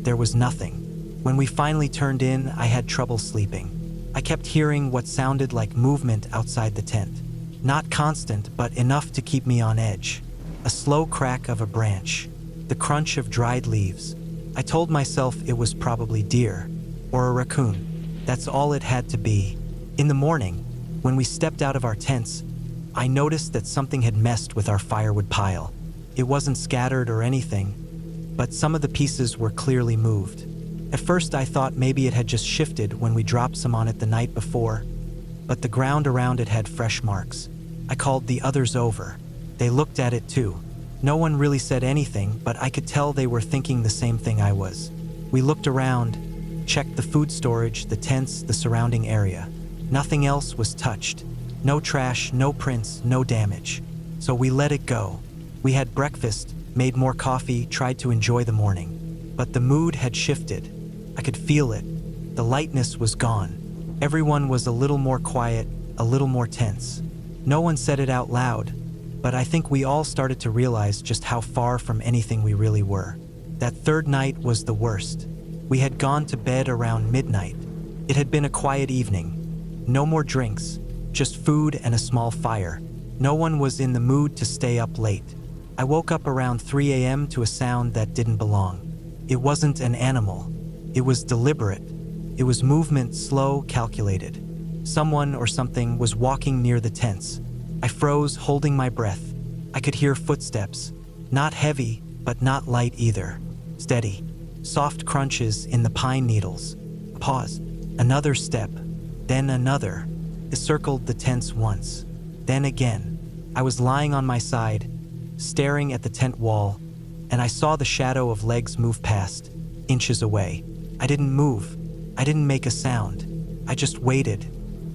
there was nothing. When we finally turned in, I had trouble sleeping. I kept hearing what sounded like movement outside the tent. Not constant, but enough to keep me on edge. A slow crack of a branch, the crunch of dried leaves. I told myself it was probably deer or a raccoon. That's all it had to be. In the morning, when we stepped out of our tents, I noticed that something had messed with our firewood pile. It wasn't scattered or anything, but some of the pieces were clearly moved. At first I thought maybe it had just shifted when we dropped some on it the night before, but the ground around it had fresh marks. I called the others over. They looked at it too. No one really said anything, but I could tell they were thinking the same thing I was. We looked around, checked the food storage, the tents, the surrounding area. Nothing else was touched. No trash, no prints, no damage. So we let it go. We had breakfast, made more coffee, tried to enjoy the morning. But the mood had shifted. I could feel it. The lightness was gone. Everyone was a little more quiet, a little more tense. No one said it out loud, but I think we all started to realize just how far from anything we really were. That third night was the worst. We had gone to bed around midnight. It had been a quiet evening. No more drinks, just food and a small fire. No one was in the mood to stay up late. I woke up around 3 a.m. to a sound that didn't belong. It wasn't an animal. It was deliberate. It was movement, slow, calculated. Someone or something was walking near the tents. I froze, holding my breath. I could hear footsteps. Not heavy, but not light either. Steady. Soft crunches in the pine needles. Pause. Another step. Then another. It circled the tents once. Then again. I was lying on my side, staring at the tent wall, and I saw the shadow of legs move past, inches away. I didn't move. I didn't make a sound. I just waited.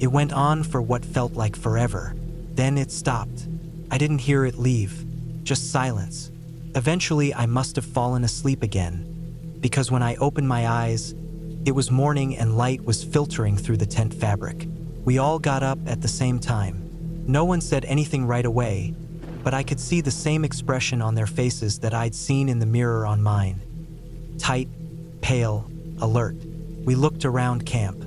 It went on for what felt like forever. Then it stopped. I didn't hear it leave. Just silence. Eventually, I must have fallen asleep again, because when I opened my eyes, it was morning and light was filtering through the tent fabric. We all got up at the same time. No one said anything right away, but I could see the same expression on their faces that I'd seen in the mirror on mine. Tight, pale, alert. We looked around camp.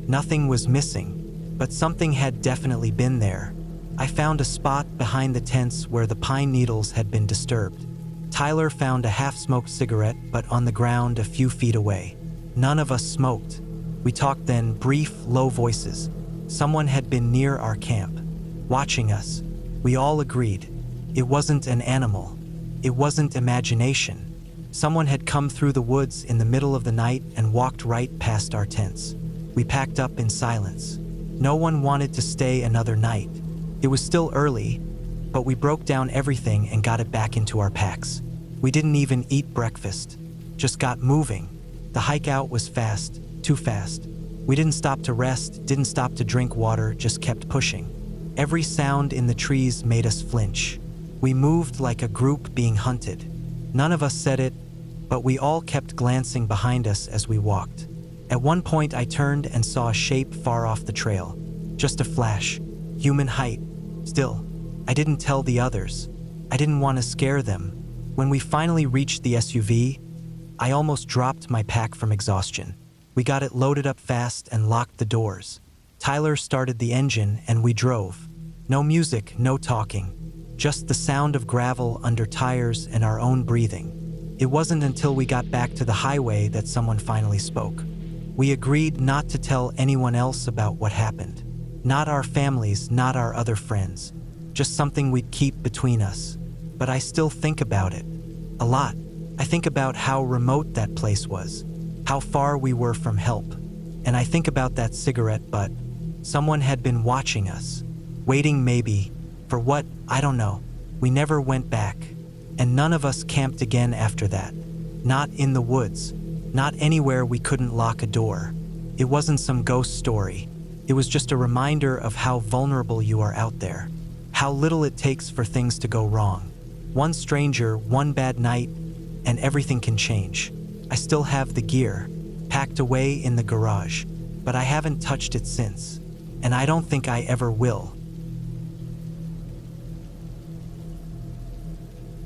Nothing was missing, but something had definitely been there. I found a spot behind the tents where the pine needles had been disturbed. Tyler found a half-smoked cigarette, but on the ground a few feet away. None of us smoked. We talked then, brief, low voices. Someone had been near our camp, watching us. We all agreed. It wasn't an animal. It wasn't imagination. Someone had come through the woods in the middle of the night and walked right past our tents. We packed up in silence. No one wanted to stay another night. It was still early, but we broke down everything and got it back into our packs. We didn't even eat breakfast, just got moving. The hike out was fast, too fast. We didn't stop to rest, didn't stop to drink water, just kept pushing. Every sound in the trees made us flinch. We moved like a group being hunted. None of us said it, but we all kept glancing behind us as we walked. At one point, I turned and saw a shape far off the trail. Just a flash, human height. Still, I didn't tell the others. I didn't want to scare them. When we finally reached the SUV, I almost dropped my pack from exhaustion. We got it loaded up fast and locked the doors. Tyler started the engine and we drove. No music, no talking. Just the sound of gravel under tires and our own breathing. It wasn't until we got back to the highway that someone finally spoke. We agreed not to tell anyone else about what happened. Not our families, not our other friends. Just something we'd keep between us. But I still think about it. A lot. I think about how remote that place was. How far we were from help. And I think about that cigarette butt. Someone had been watching us. Waiting maybe. For what? I don't know. We never went back. And none of us camped again after that. Not in the woods. Not anywhere we couldn't lock a door. It wasn't some ghost story. It was just a reminder of how vulnerable you are out there. How little it takes for things to go wrong. One stranger, one bad night, and everything can change. I still have the gear, packed away in the garage, but I haven't touched it since. And I don't think I ever will.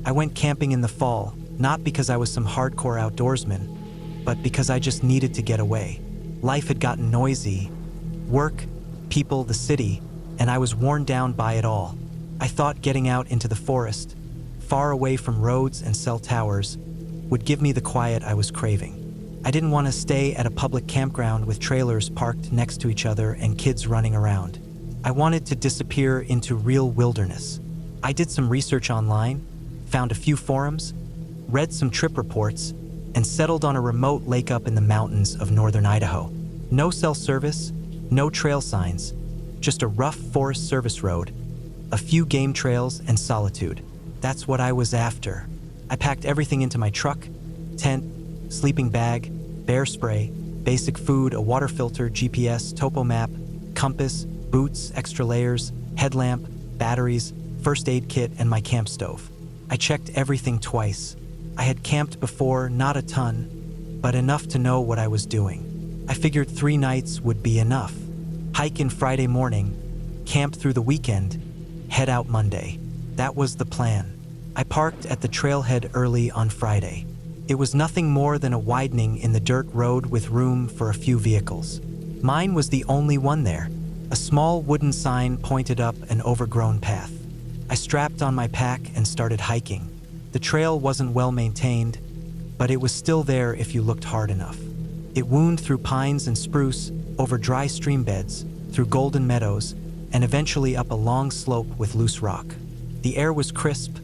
I went camping in the fall, not because I was some hardcore outdoorsman, but because I just needed to get away. Life had gotten noisy. Work, people, the city, and I was worn down by it all. I thought getting out into the forest, far away from roads and cell towers, would give me the quiet I was craving. I didn't want to stay at a public campground with trailers parked next to each other and kids running around. I wanted to disappear into real wilderness. I did some research online, found a few forums, read some trip reports, and settled on a remote lake up in the mountains of northern Idaho. No cell service, no trail signs, just a rough Forest Service road, a few game trails, and solitude. That's what I was after. I packed everything into my truck: tent, sleeping bag, bear spray, basic food, a water filter, GPS, topo map, compass, boots, extra layers, headlamp, batteries, first aid kit, and my camp stove. I checked everything twice. I had camped before, not a ton, but enough to know what I was doing. I figured 3 nights would be enough. Hike in Friday morning, camp through the weekend, head out Monday. That was the plan. I parked at the trailhead early on Friday. It was nothing more than a widening in the dirt road with room for a few vehicles. Mine was the only one there. A small wooden sign pointed up an overgrown path. I strapped on my pack and started hiking. The trail wasn't well maintained, but it was still there if you looked hard enough. It wound through pines and spruce, over dry stream beds, through golden meadows, and eventually up a long slope with loose rock. The air was crisp,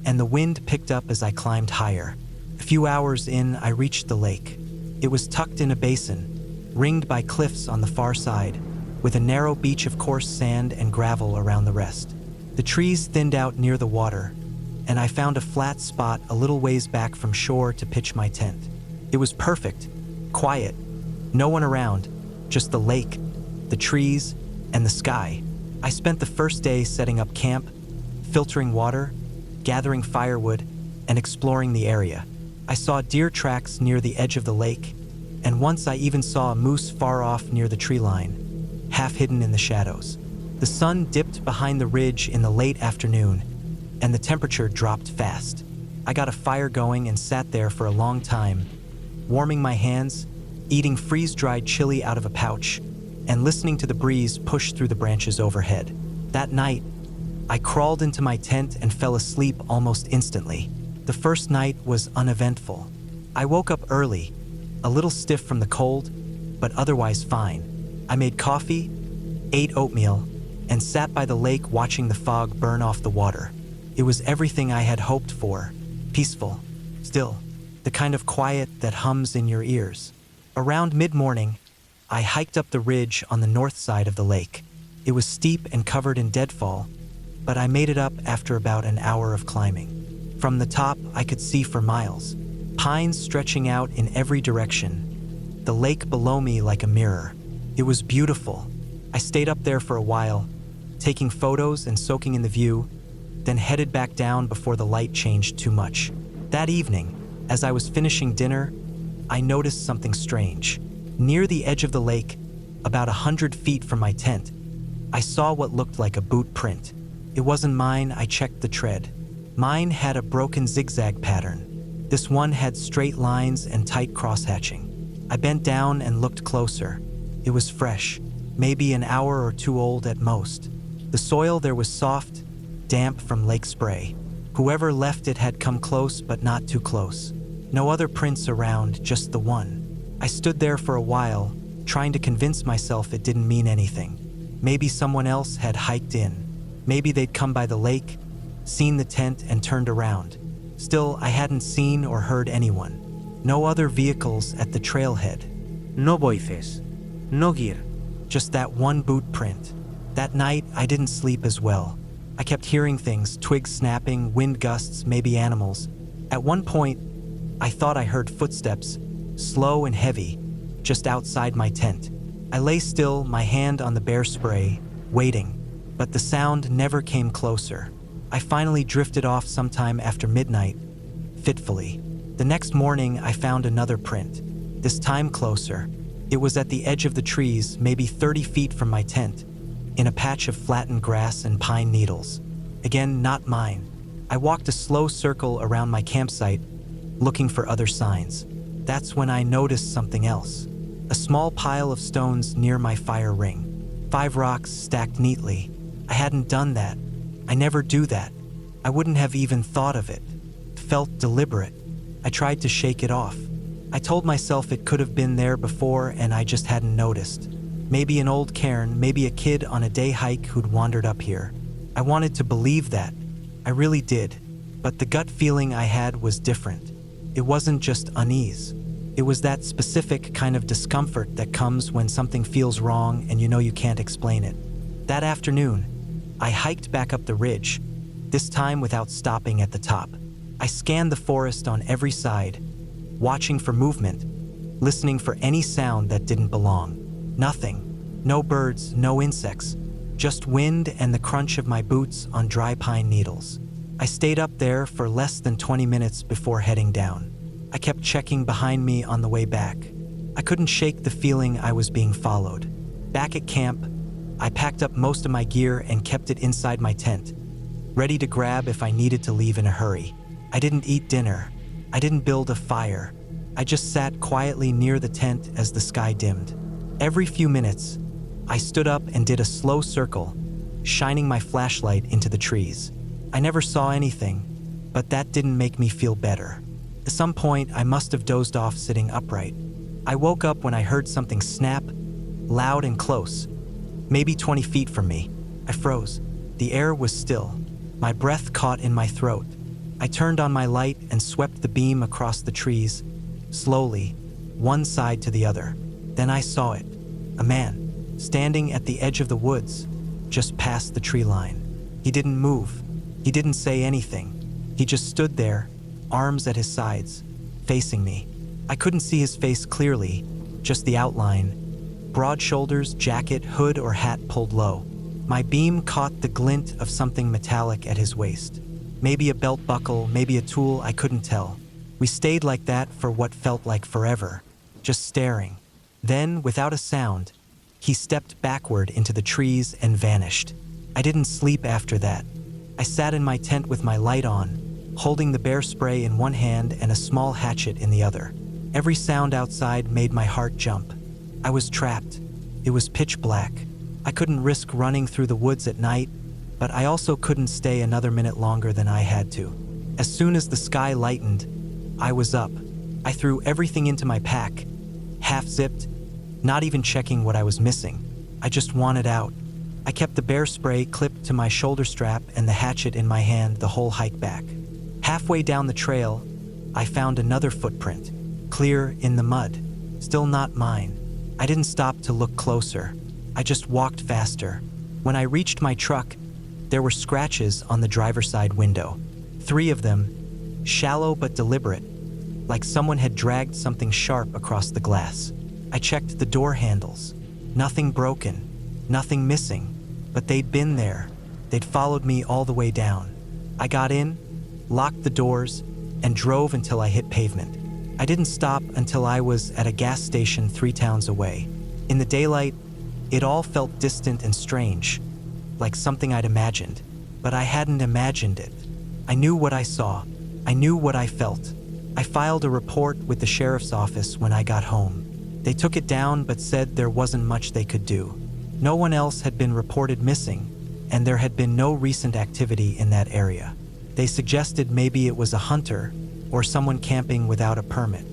and the wind picked up as I climbed higher. A few hours in, I reached the lake. It was tucked in a basin, ringed by cliffs on the far side, with a narrow beach of coarse sand and gravel around the rest. The trees thinned out near the water, and I found a flat spot a little ways back from shore to pitch my tent. It was perfect, quiet, no one around, just the lake, the trees, and the sky. I spent the first day setting up camp, filtering water, gathering firewood, and exploring the area. I saw deer tracks near the edge of the lake, and once I even saw a moose far off near the tree line, half hidden in the shadows. The sun dipped behind the ridge in the late afternoon, and the temperature dropped fast. I got a fire going and sat there for a long time, warming my hands, eating freeze-dried chili out of a pouch, and listening to the breeze push through the branches overhead. That night, I crawled into my tent and fell asleep almost instantly. The first night was uneventful. I woke up early, a little stiff from the cold, but otherwise fine. I made coffee, ate oatmeal, and sat by the lake watching the fog burn off the water. It was everything I had hoped for, peaceful, still. the kind of quiet that hums in your ears. Around mid-morning, I hiked up the ridge on the north side of the lake. It was steep and covered in deadfall, but I made it up after about an hour of climbing. From the top, I could see for miles, pines stretching out in every direction, the lake below me like a mirror. It was beautiful. I stayed up there for a while, taking photos and soaking in the view, then headed back down before the light changed too much. That evening, as I was finishing dinner, I noticed something strange. Near the edge of the lake, about 100 feet from my tent, I saw what looked like a boot print. It wasn't mine. I checked the tread. Mine had a broken zigzag pattern. This one had straight lines and tight cross-hatching. I bent down and looked closer. It was fresh, maybe an hour or two old at most. The soil there was soft, damp from lake spray. Whoever left it had come close, but not too close. No other prints around, just the one. I stood there for a while, trying to convince myself it didn't mean anything. Maybe someone else had hiked in. Maybe they'd come by the lake, seen the tent, and turned around. Still, I hadn't seen or heard anyone. No other vehicles at the trailhead. No voices. No gear. Just that one boot print. That night, I didn't sleep as well. I kept hearing things, twigs snapping, wind gusts, maybe animals. At one point, I thought I heard footsteps, slow and heavy, just outside my tent. I lay still, my hand on the bear spray, waiting, but the sound never came closer. I finally drifted off sometime after midnight, fitfully. The next morning, I found another print, this time closer. It was at the edge of the trees, maybe 30 feet from my tent, in a patch of flattened grass and pine needles. Again, not mine. I walked a slow circle around my campsite, looking for other signs. That's when I noticed something else. A small pile of stones near my fire ring. 5 rocks stacked neatly. I hadn't done that. I never do that. I wouldn't have even thought of it. It felt deliberate. I tried to shake it off. I told myself it could have been there before and I just hadn't noticed. Maybe an old cairn, maybe a kid on a day hike who'd wandered up here. I wanted to believe that. I really did. But the gut feeling I had was different. It wasn't just unease. It was that specific kind of discomfort that comes when something feels wrong and you know you can't explain it. That afternoon, I hiked back up the ridge, this time without stopping at the top. I scanned the forest on every side, watching for movement, listening for any sound that didn't belong. Nothing. No birds, no insects. Just wind and the crunch of my boots on dry pine needles. I stayed up there for less than 20 minutes before heading down. I kept checking behind me on the way back. I couldn't shake the feeling I was being followed. Back at camp, I packed up most of my gear and kept it inside my tent, ready to grab if I needed to leave in a hurry. I didn't eat dinner. I didn't build a fire. I just sat quietly near the tent as the sky dimmed. Every few minutes, I stood up and did a slow circle, shining my flashlight into the trees. I never saw anything, but that didn't make me feel better. At some point, I must have dozed off sitting upright. I woke up when I heard something snap, loud and close, maybe 20 feet from me. I froze. The air was still. My breath caught in my throat. I turned on my light and swept the beam across the trees, slowly, one side to the other. Then I saw it. A man, standing at the edge of the woods, just past the tree line. He didn't move. He didn't say anything. He just stood there, arms at his sides, facing me. I couldn't see his face clearly, just the outline. Broad shoulders, jacket, hood, or hat pulled low. My beam caught the glint of something metallic at his waist. Maybe a belt buckle, maybe a tool, I couldn't tell. We stayed like that for what felt like forever, just staring. Then, without a sound, he stepped backward into the trees and vanished. I didn't sleep after that. I sat in my tent with my light on, holding the bear spray in one hand and a small hatchet in the other. Every sound outside made my heart jump. I was trapped. It was pitch black. I couldn't risk running through the woods at night, but I also couldn't stay another minute longer than I had to. As soon as the sky lightened, I was up. I threw everything into my pack, half-zipped, not even checking what I was missing. I just wanted out. I kept the bear spray clipped to my shoulder strap and the hatchet in my hand the whole hike back. Halfway down the trail, I found another footprint, clear in the mud, still not mine. I didn't stop to look closer. I just walked faster. When I reached my truck, there were scratches on the driver's side window. 3 of them, shallow but deliberate, like someone had dragged something sharp across the glass. I checked the door handles. Nothing broken, nothing missing, but they'd been there. They'd followed me all the way down. I got in, locked the doors, and drove until I hit pavement. I didn't stop until I was at a gas station 3 towns away. In the daylight, it all felt distant and strange, like something I'd imagined, but I hadn't imagined it. I knew what I saw. I knew what I felt. I filed a report with the sheriff's office when I got home. They took it down but said there wasn't much they could do. No one else had been reported missing, and there had been no recent activity in that area. They suggested maybe it was a hunter or someone camping without a permit.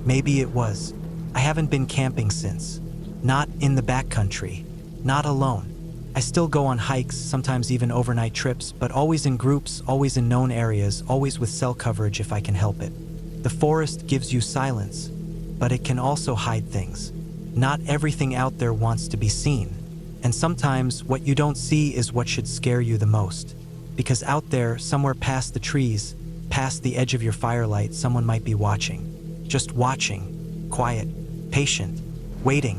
Maybe it was. I haven't been camping since. Not in the backcountry. Not alone. I still go on hikes, sometimes even overnight trips, but always in groups, always in known areas, always with cell coverage if I can help it. The forest gives you silence, but it can also hide things. Not everything out there wants to be seen. And sometimes what you don't see is what should scare you the most. Because out there, somewhere past the trees, past the edge of your firelight, someone might be watching. Just watching. Quiet. Patient. Waiting.